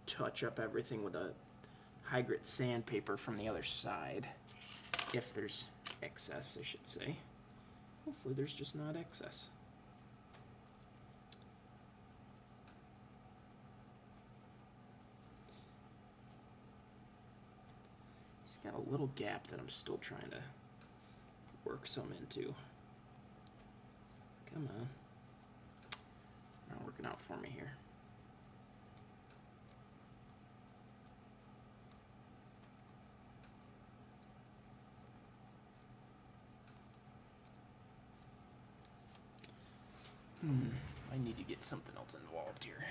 touch up everything with a high grit sandpaper from the other side. If there's excess, I should say. Hopefully there's just not excess. Got a little gap that I'm still trying to work some into. Come on. Not working out for me here. I need to get something else involved here.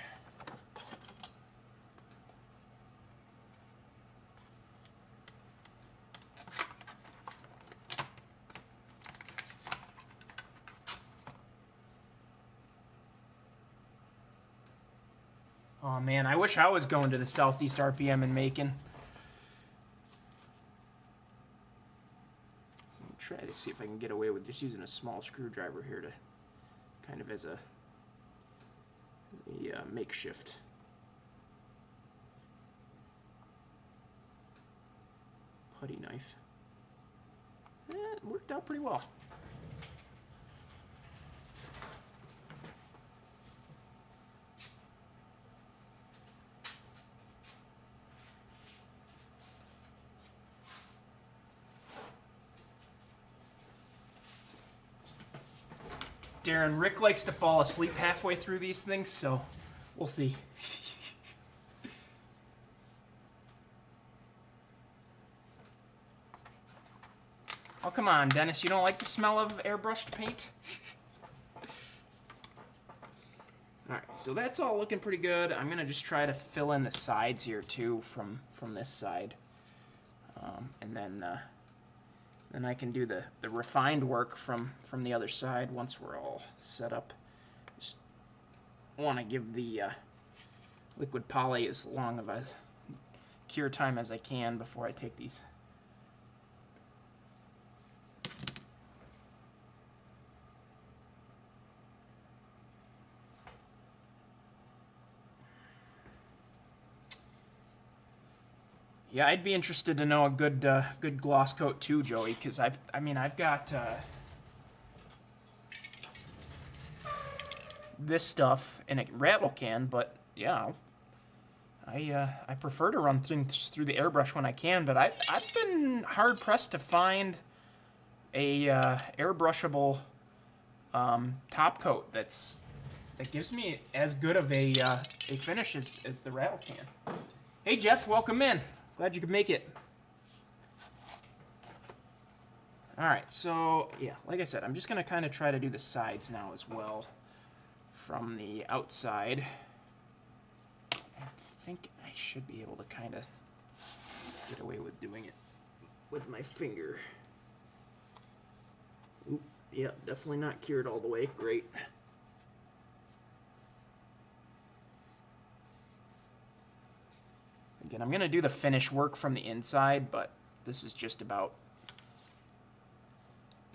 Oh man, I wish I was going to the Southeast RPM in Macon. I'll try to see if I can get away with just using a small screwdriver here to kind of as a makeshift. Putty knife. It worked out pretty well. Darren, Rick likes to fall asleep halfway through these things, so we'll see. Oh, come on, Dennis. You don't like the smell of airbrushed paint? Alright, so that's all looking pretty good. I'm going to just try to fill in the sides here, too, from this side. And then I can do the refined work from the other side once we're all set up. want to give the liquid poly as long of a cure time as I can before I take these. Yeah, I'd be interested to know a good good gloss coat too, Joey, because I've got this stuff in a rattle can, but yeah, I prefer to run things through the airbrush when I can, but I've been hard pressed to find a airbrushable top coat that gives me as good of a finish as the rattle can. Hey Jeff, welcome in. Glad you could make it. Alright, so yeah, like I said, I'm just going to kind of try to do the sides now as well from the outside. I think I should be able to kind of get away with doing it with my finger. Oop, yeah, definitely not cured all the way. Great. Again, I'm going to do the finish work from the inside, but this is just about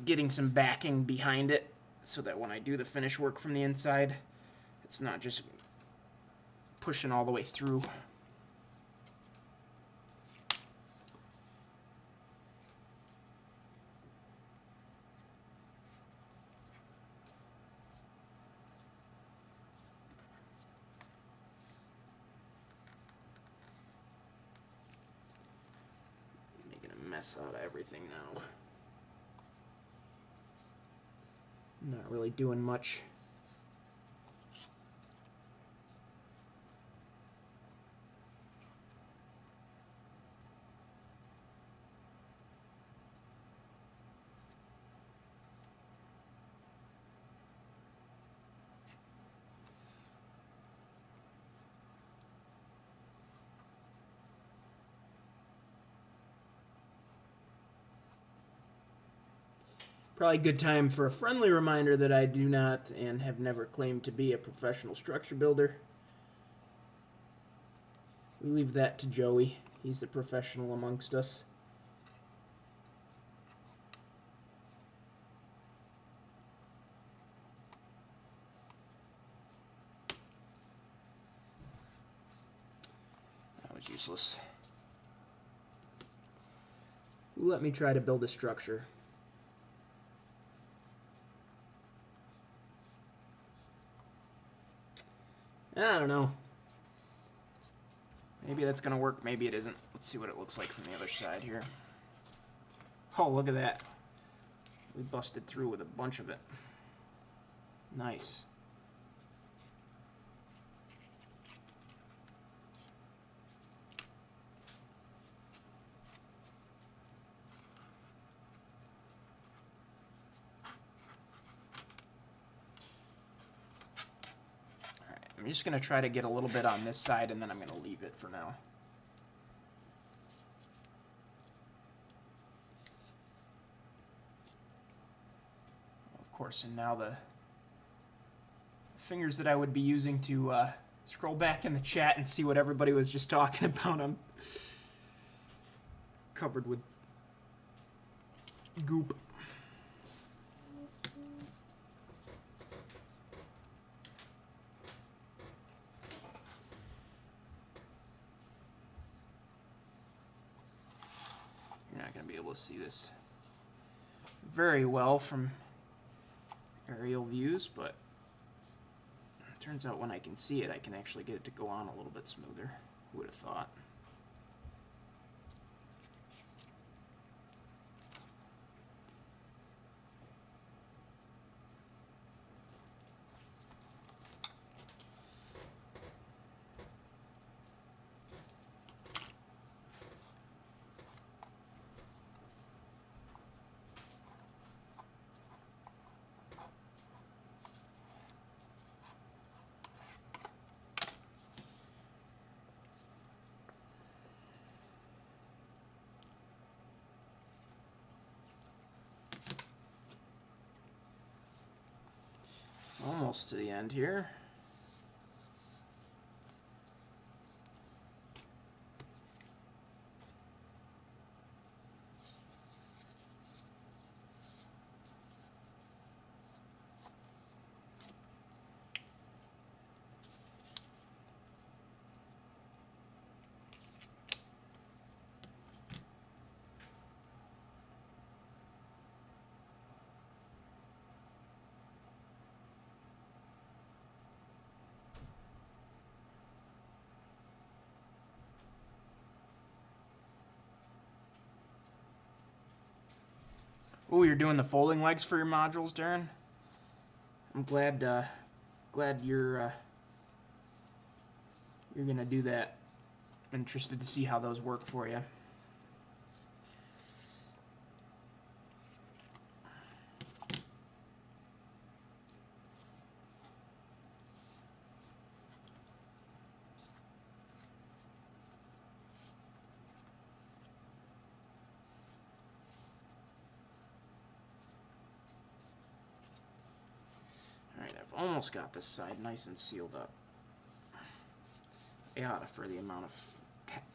getting some backing behind it so that when I do the finish work from the inside, it's not just pushing all the way through. Making a mess out of everything now. Not really doing much. Probably a good time for a friendly reminder that I do not and have never claimed to be a professional structure builder. We leave that to Joey. He's the professional amongst us. That was useless. Let me try to build a structure. I don't know. Maybe that's going to work, maybe it isn't. Let's see what it looks like from the other side here. Oh, look at that. We busted through with a bunch of it. Nice. I'm just going to try to get a little bit on this side, and then I'm going to leave it for now. Of course, and now the fingers that I would be using to scroll back in the chat and see what everybody was just talking about, I'm covered with goop. You're not going to be able to see this very well from aerial views, but it turns out when I can see it, I can actually get it to go on a little bit smoother. Who would have thought? Almost to the end here. Oh, you're doing the folding legs for your modules, Darren? I'm glad you're gonna do that. Interested to see how those work for you. Alright, I've almost got this side nice and sealed up. I oughta for the amount of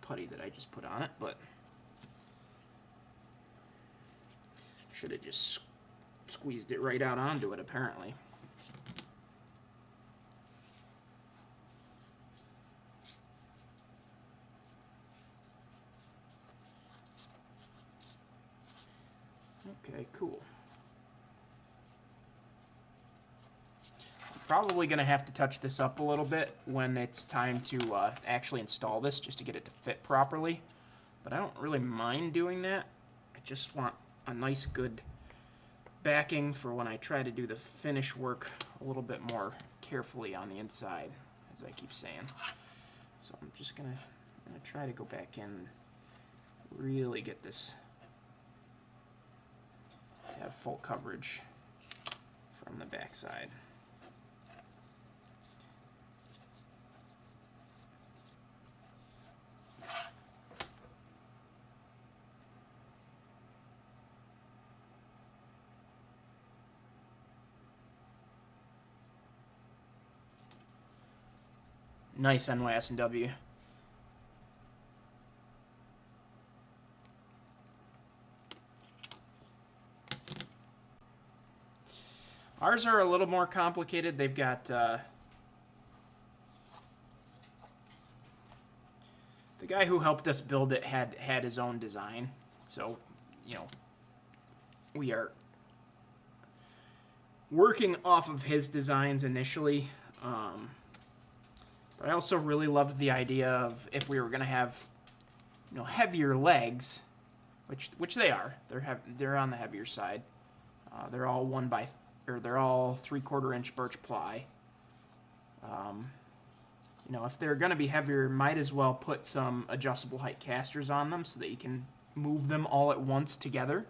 putty that I just put on it, but should have just squeezed it right out onto it, apparently. Okay, cool. Probably going to have to touch this up a little bit when it's time to actually install this, just to get it to fit properly. But I don't really mind doing that. I just want a nice good backing for when I try to do the finish work a little bit more carefully on the inside, as I keep saying. So I'm just going to try to go back in and really get this to have full coverage from the back side. Nice NYS&W. Ours are a little more complicated. They've got the guy who helped us build it had his own design, so you know we are working off of his designs initially. But I also really loved the idea of if we were going to have, heavier legs, which they are. They're on the heavier side. They're all they're all 3/4 inch birch ply. If they're going to be heavier, might as well put some adjustable height casters on them so that you can move them all at once together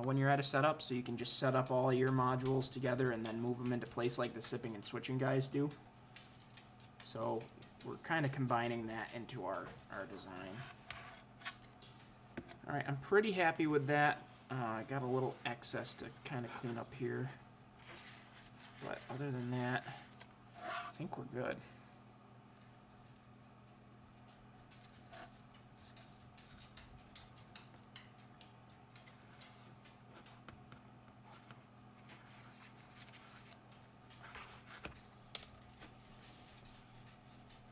when you're at a setup. So you can just set up all your modules together and then move them into place like the sipping and switching guys do. So we're kind of combining that into our design. Alright, I'm pretty happy with that. I got a little excess to kind of clean up here. But other than that, I think we're good.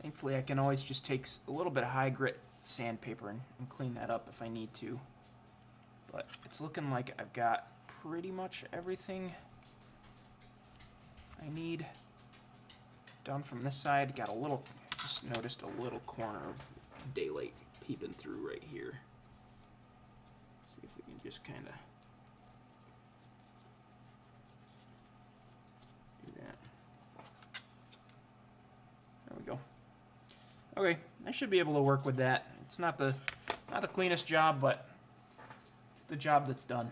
Thankfully, I can always just take a little bit of high grit sandpaper and clean that up if I need to. But it's looking like I've got pretty much everything I need done from this side. Just noticed a little corner of daylight peeping through right here. See if we can just kind of do that. There we go. Okay, I should be able to work with that. It's not the cleanest job, but it's the job that's done.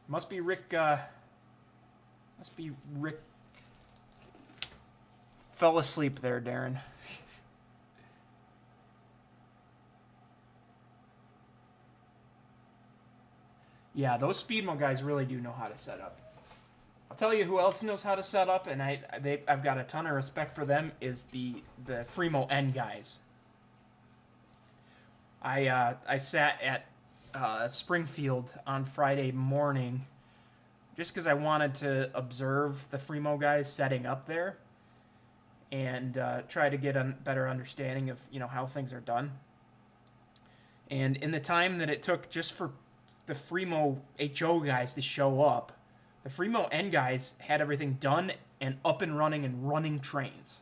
Must be Rick fell asleep there, Darren. Yeah, those Speedmo guys really do know how to set up. I'll tell you who else knows how to set up, and I've got a ton of respect for them, is the Fremo N guys. I sat at Springfield on Friday morning just because I wanted to observe the Fremo guys setting up there and try to get a better understanding of how things are done. And in the time that it took just for the Fremo HO guys to show up, the Fremo N guys had everything done and up and running trains.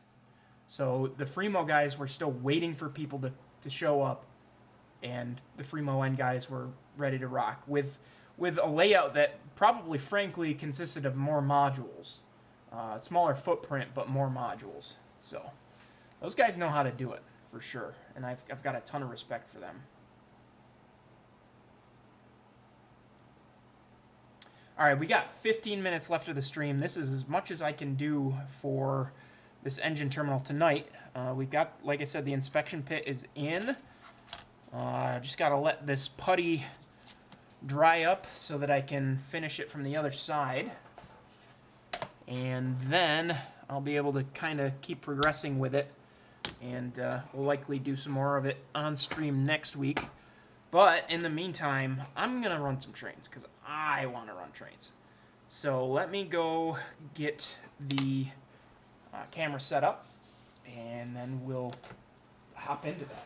So the Fremo guys were still waiting for people to show up and the Fremo N guys were ready to rock with a layout that probably, frankly, consisted of more modules. Smaller footprint, but more modules. So those guys know how to do it, for sure, and I've got a ton of respect for them. All right, we got 15 minutes left of the stream. This is as much as I can do for this engine terminal tonight. We've got, like I said, the inspection pit is in. Just got to let this putty dry up so that I can finish it from the other side. And then I'll be able to kind of keep progressing with it. And we'll likely do some more of it on stream next week. But in the meantime, I'm going to run some trains because I want to run trains. So let me go get the camera set up, and then we'll hop into that.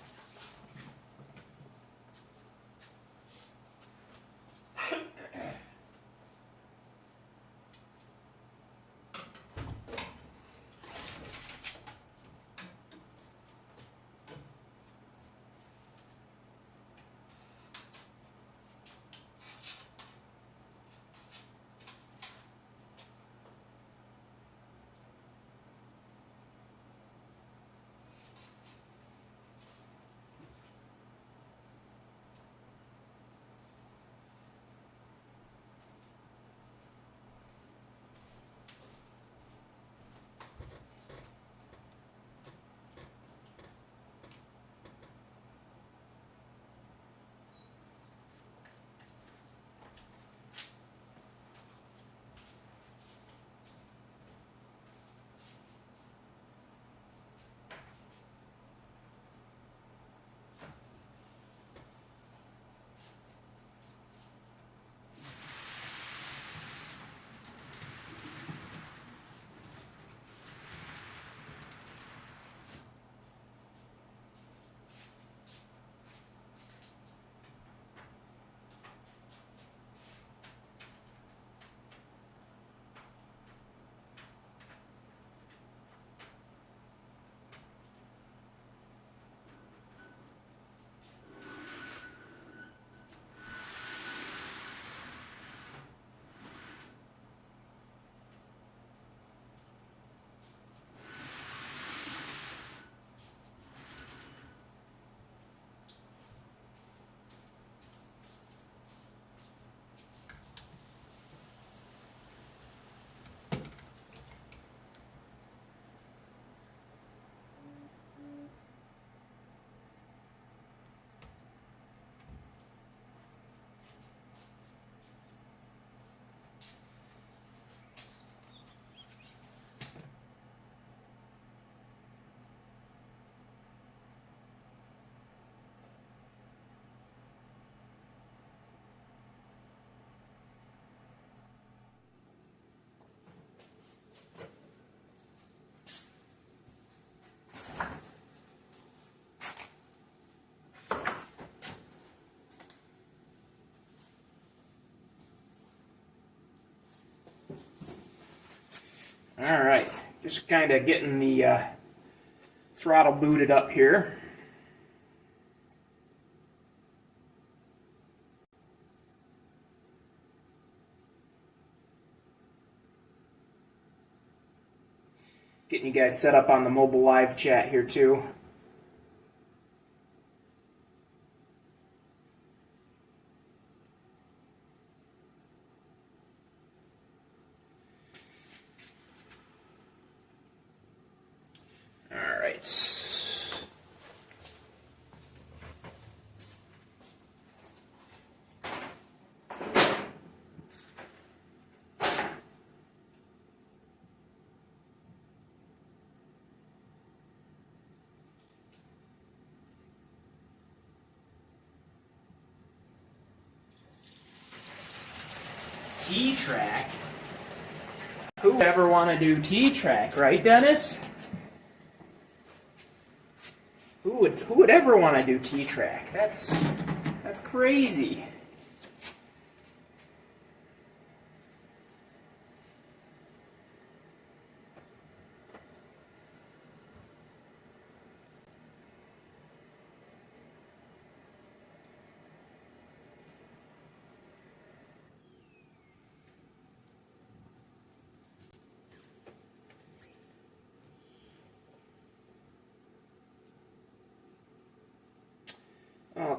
All right, just kind of getting the throttle booted up here. Getting you guys set up on the mobile live chat here too. T-track? Who would ever want to do T-track, right, Dennis? Who would ever want to do T-track? That's crazy.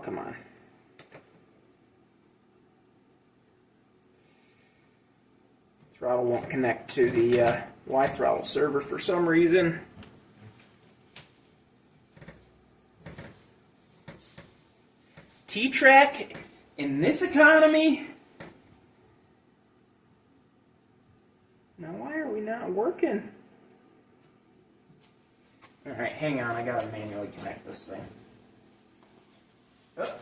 come on. Throttle won't connect to the Y-throttle server for some reason. T-Track in this economy? Now why are we not working? Alright, hang on, I gotta manually connect this thing. Oh.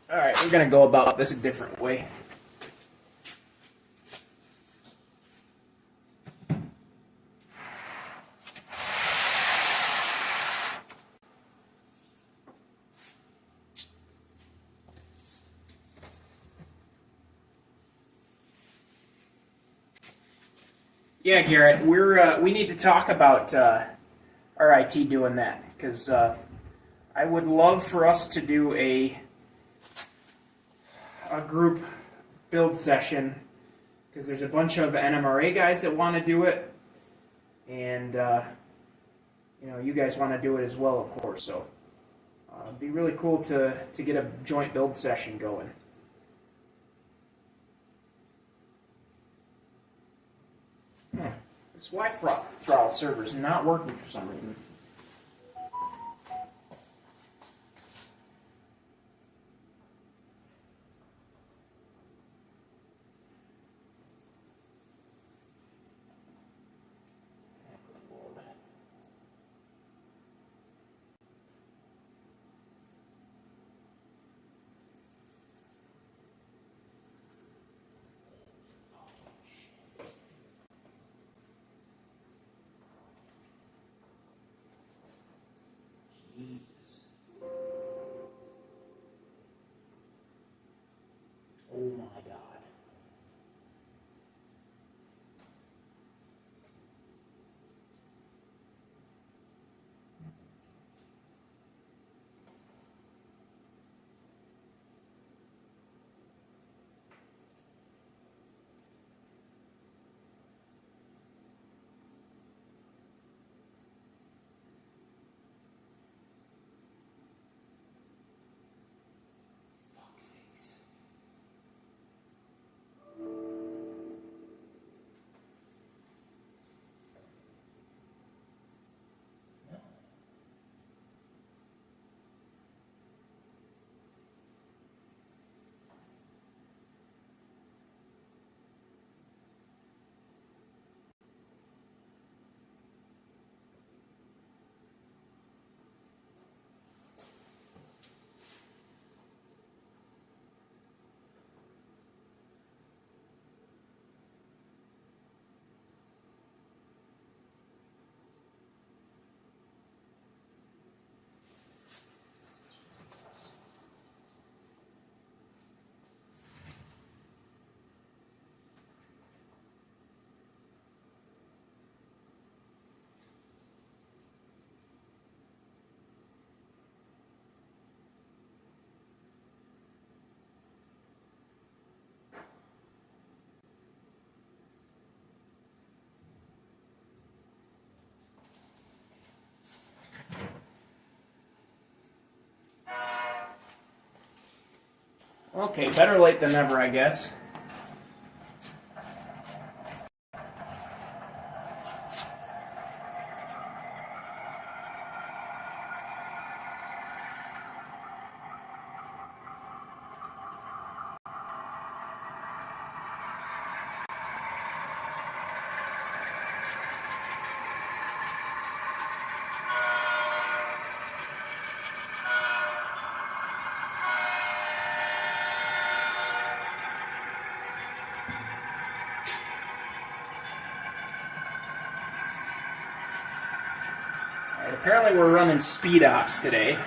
Alright, we're going to go about this a different way. Yeah, Garrett, we need to talk about RIT doing that, because I would love for us to do a group build session, because there's a bunch of NMRA guys that want to do it, and you know, you guys want to do it as well, of course. So it'd be really cool to get a joint build session going. This Y-throttle server is not working for some reason. Jesus. Oh my God. Fuck's sakes. Okay, better late than never, I guess. Apparently we're running speed ops today.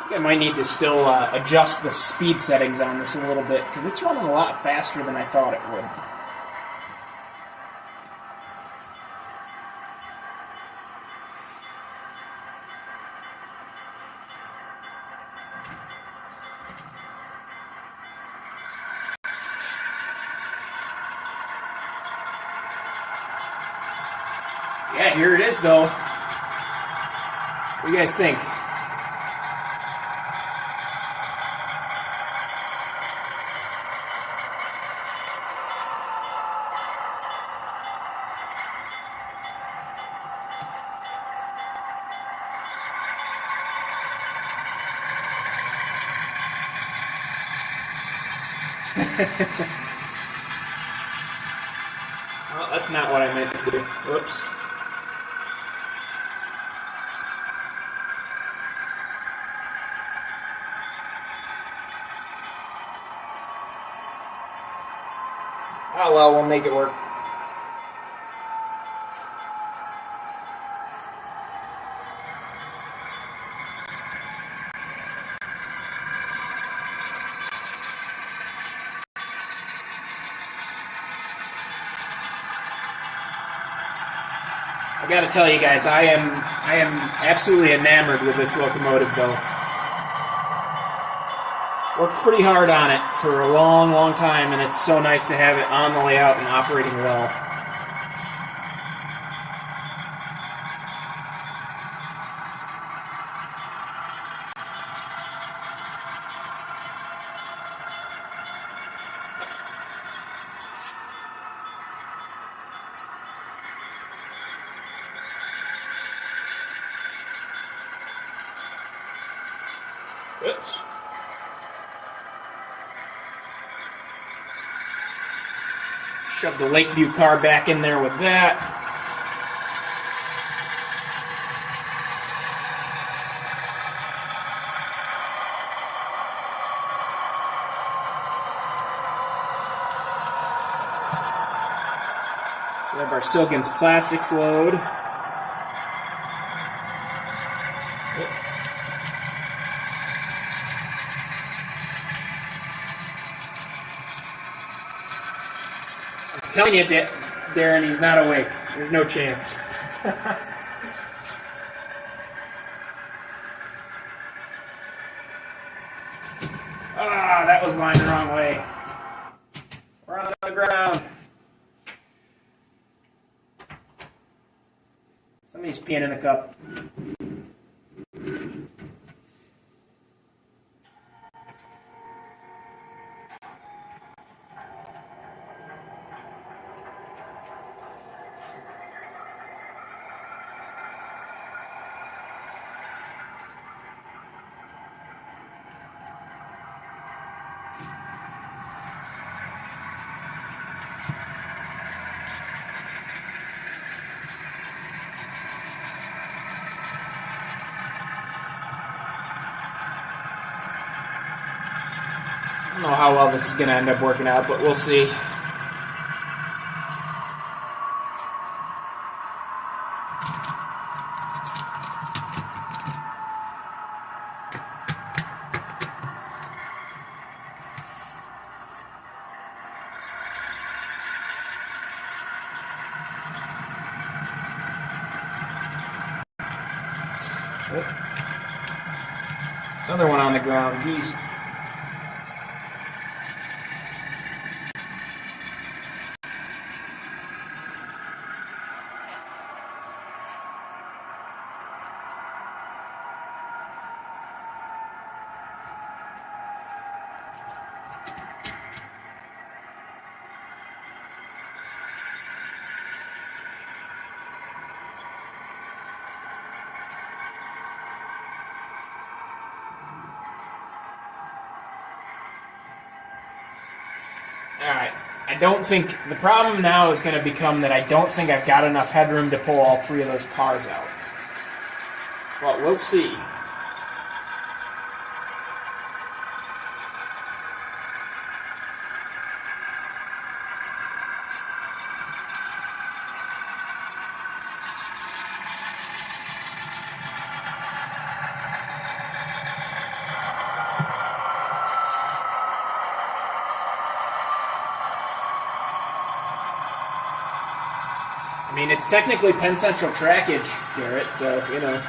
I might need to still adjust the speed settings on this a little bit, because it's running a lot faster than I thought it would. Yeah, here it is, though. What do you guys think? Well, that's not what I meant to do. Whoops. Oh well, we'll make it work. I gotta tell you guys, I am absolutely enamored with this locomotive, though. Worked pretty hard on it for a long, long time, and it's so nice to have it on the layout and operating well. Oops. Shove the Lakeview car back in there with that. We have our Silgan's plastics load. I'm telling you, Darren, he's not awake. There's no chance. Ah, that was lined the wrong way. We're on the ground. Somebody's peeing in a cup. I don't know how well this is going to end up working out, but we'll see. Another one on the ground, geez. Alright, I don't think, the problem now is going to become that I don't think I've got enough headroom to pull all three of those cars out. But we'll see. I mean, it's technically Penn Central trackage, Garrett, so, you know.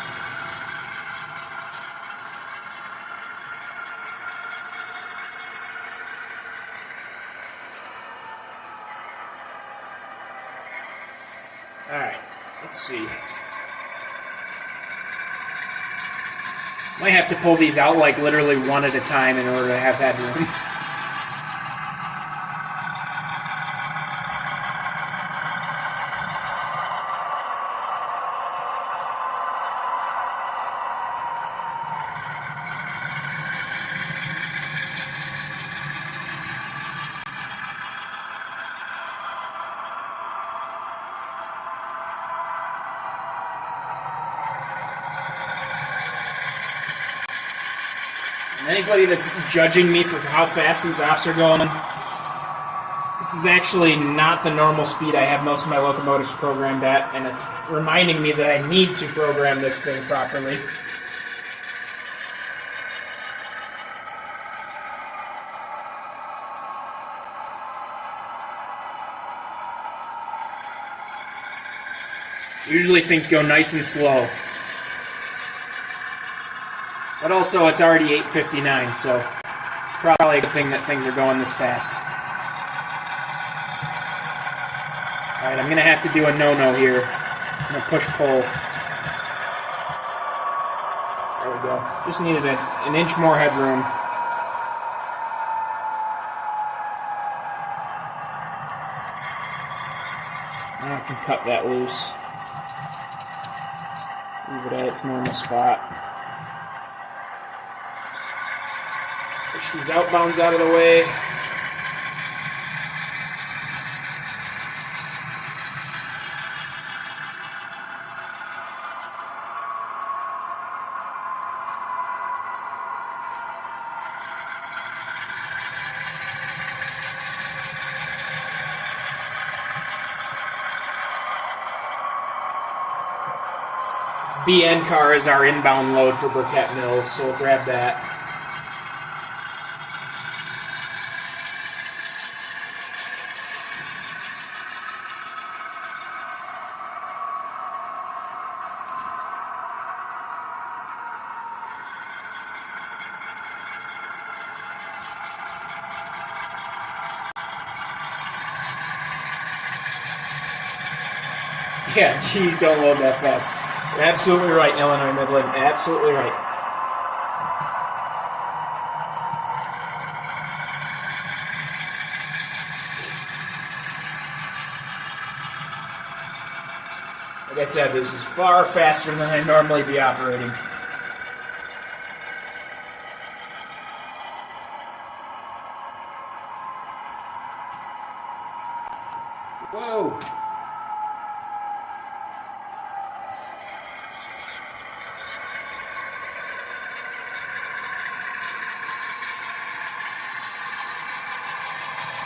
Alright, let's see. Might have to pull these out like literally one at a time in order to have headroom. Anybody that's judging me for how fast these ops are going, this is actually not the normal speed I have most of my locomotives programmed at, and it's reminding me that I need to program this thing properly. Usually things go nice and slow. But also, it's already 8:59, so it's probably a good thing that things are going this fast. Alright, I'm going to have to do a no-no here. I'm going to push-pull. There we go. Just needed an inch more headroom. Now I can cut that loose. Leave it at its normal spot. Push these outbounds out of the way. This BN car is our inbound load for Burkett Mills, so we'll grab that. Yeah, geez, don't load that fast. You're absolutely right, Illinois Midland. Absolutely right. Like I said, this is far faster than I normally be operating. Whoa!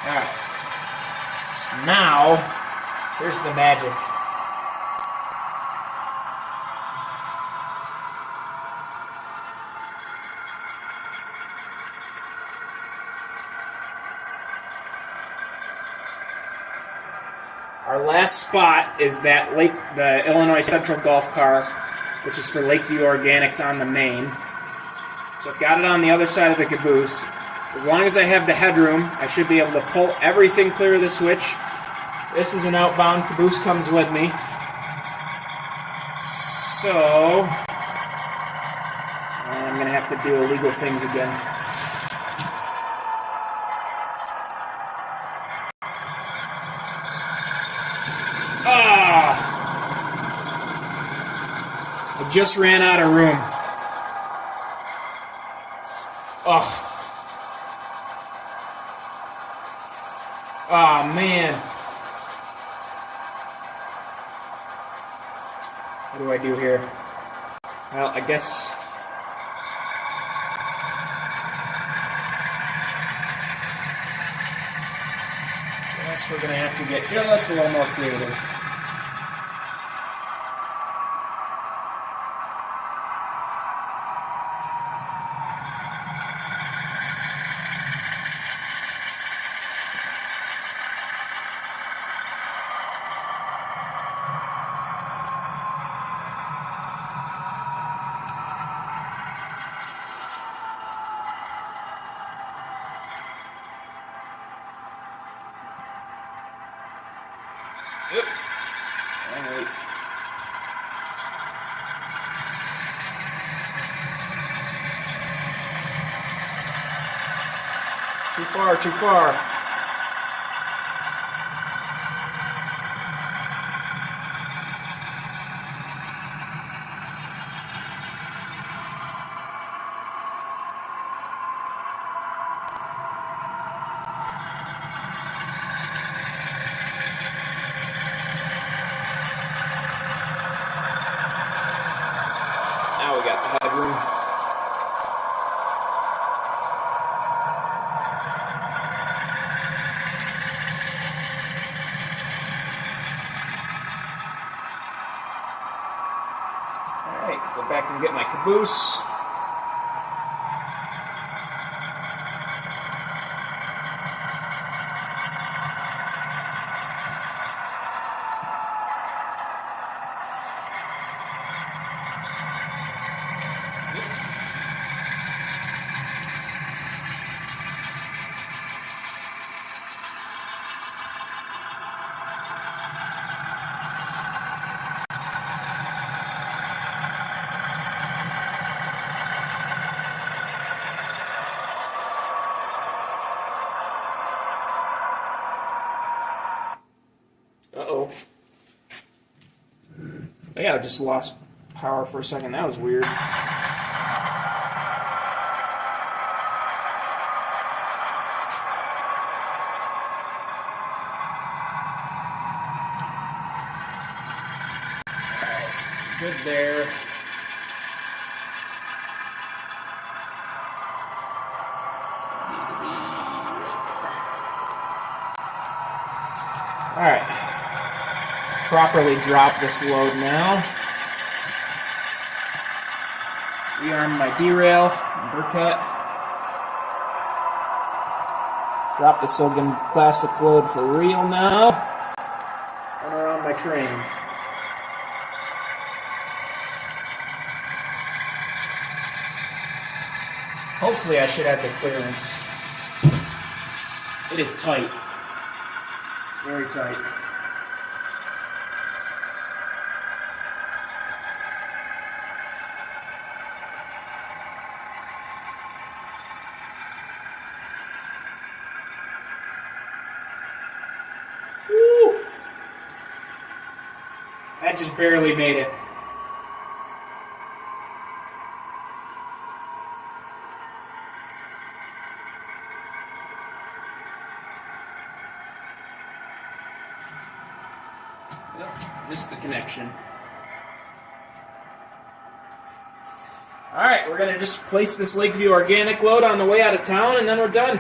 Alright, so now, here's the magic. Our last spot is that the Illinois Central Golf Car, which is for Lakeview Organics on the main. So I've got it on the other side of the caboose. As long as I have the headroom, I should be able to pull everything clear of the switch. This is an outbound. Caboose comes with me. So, I'm going to have to do illegal things again. Ah! I just ran out of room. Oh. Oh, man. What do I do here? Well, I guess we're going to have to get just a little more creative. Yep. All right. Too far, too far. Now we got the headroom. Alright, go back and get my caboose. Uh-oh. Yeah, I just lost power for a second. That was weird. Alright, good there. Alright. Properly drop this load now. Rearm my derail, Burkett. Drop the Silgan Classic load for real now. Run around my train. Hopefully I should have the clearance. It is tight. Very tight. Woo! That just barely made it. This is the connection. Alright, we're going to just place this Lakeview organic load on the way out of town, and then we're done.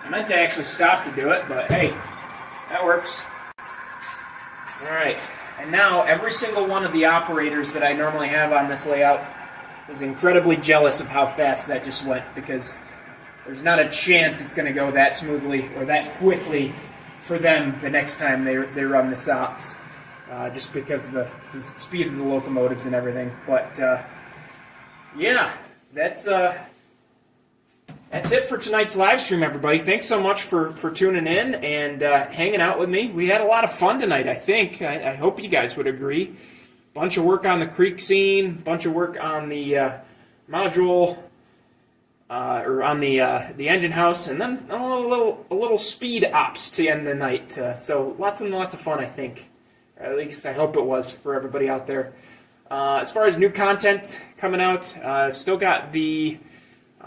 I meant to actually stop to do it, but hey, that works. Alright. And now, every single one of the operators that I normally have on this layout is incredibly jealous of how fast that just went, because there's not a chance it's going to go that smoothly or that quickly for them the next time they run this ops, just because of the speed of the locomotives and everything. But, yeah, that's it for tonight's live stream, everybody. Thanks so much for tuning in and hanging out with me. We had a lot of fun tonight, I think. I hope you guys would agree. Bunch of work on the creek scene, bunch of work on the module, or on the engine house, and then a little speed ops to end the night. So lots and lots of fun, I think. Or at least I hope it was for everybody out there. As far as new content coming out, still got the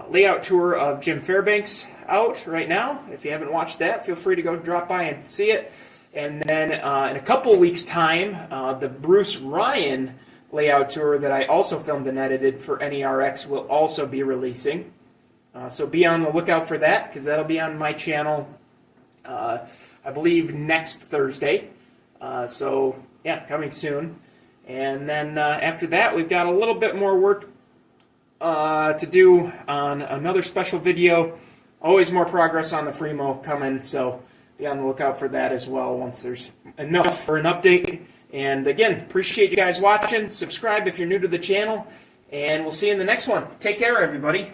layout tour of Jim Fairbanks out right now. If you haven't watched that, feel free to go drop by and see it. And then in a couple weeks' time, the Bruce Ryan layout tour that I also filmed and edited for NERX will also be releasing. So be on the lookout for that, because that'll be on my channel, I believe, next Thursday. So, yeah, coming soon. And then after that, we've got a little bit more work to do on another special video. Always more progress on the Fremo coming, so be on the lookout for that as well once there's enough for an update. And again, appreciate you guys watching. Subscribe if you're new to the channel, and we'll see you in the next one. Take care, everybody.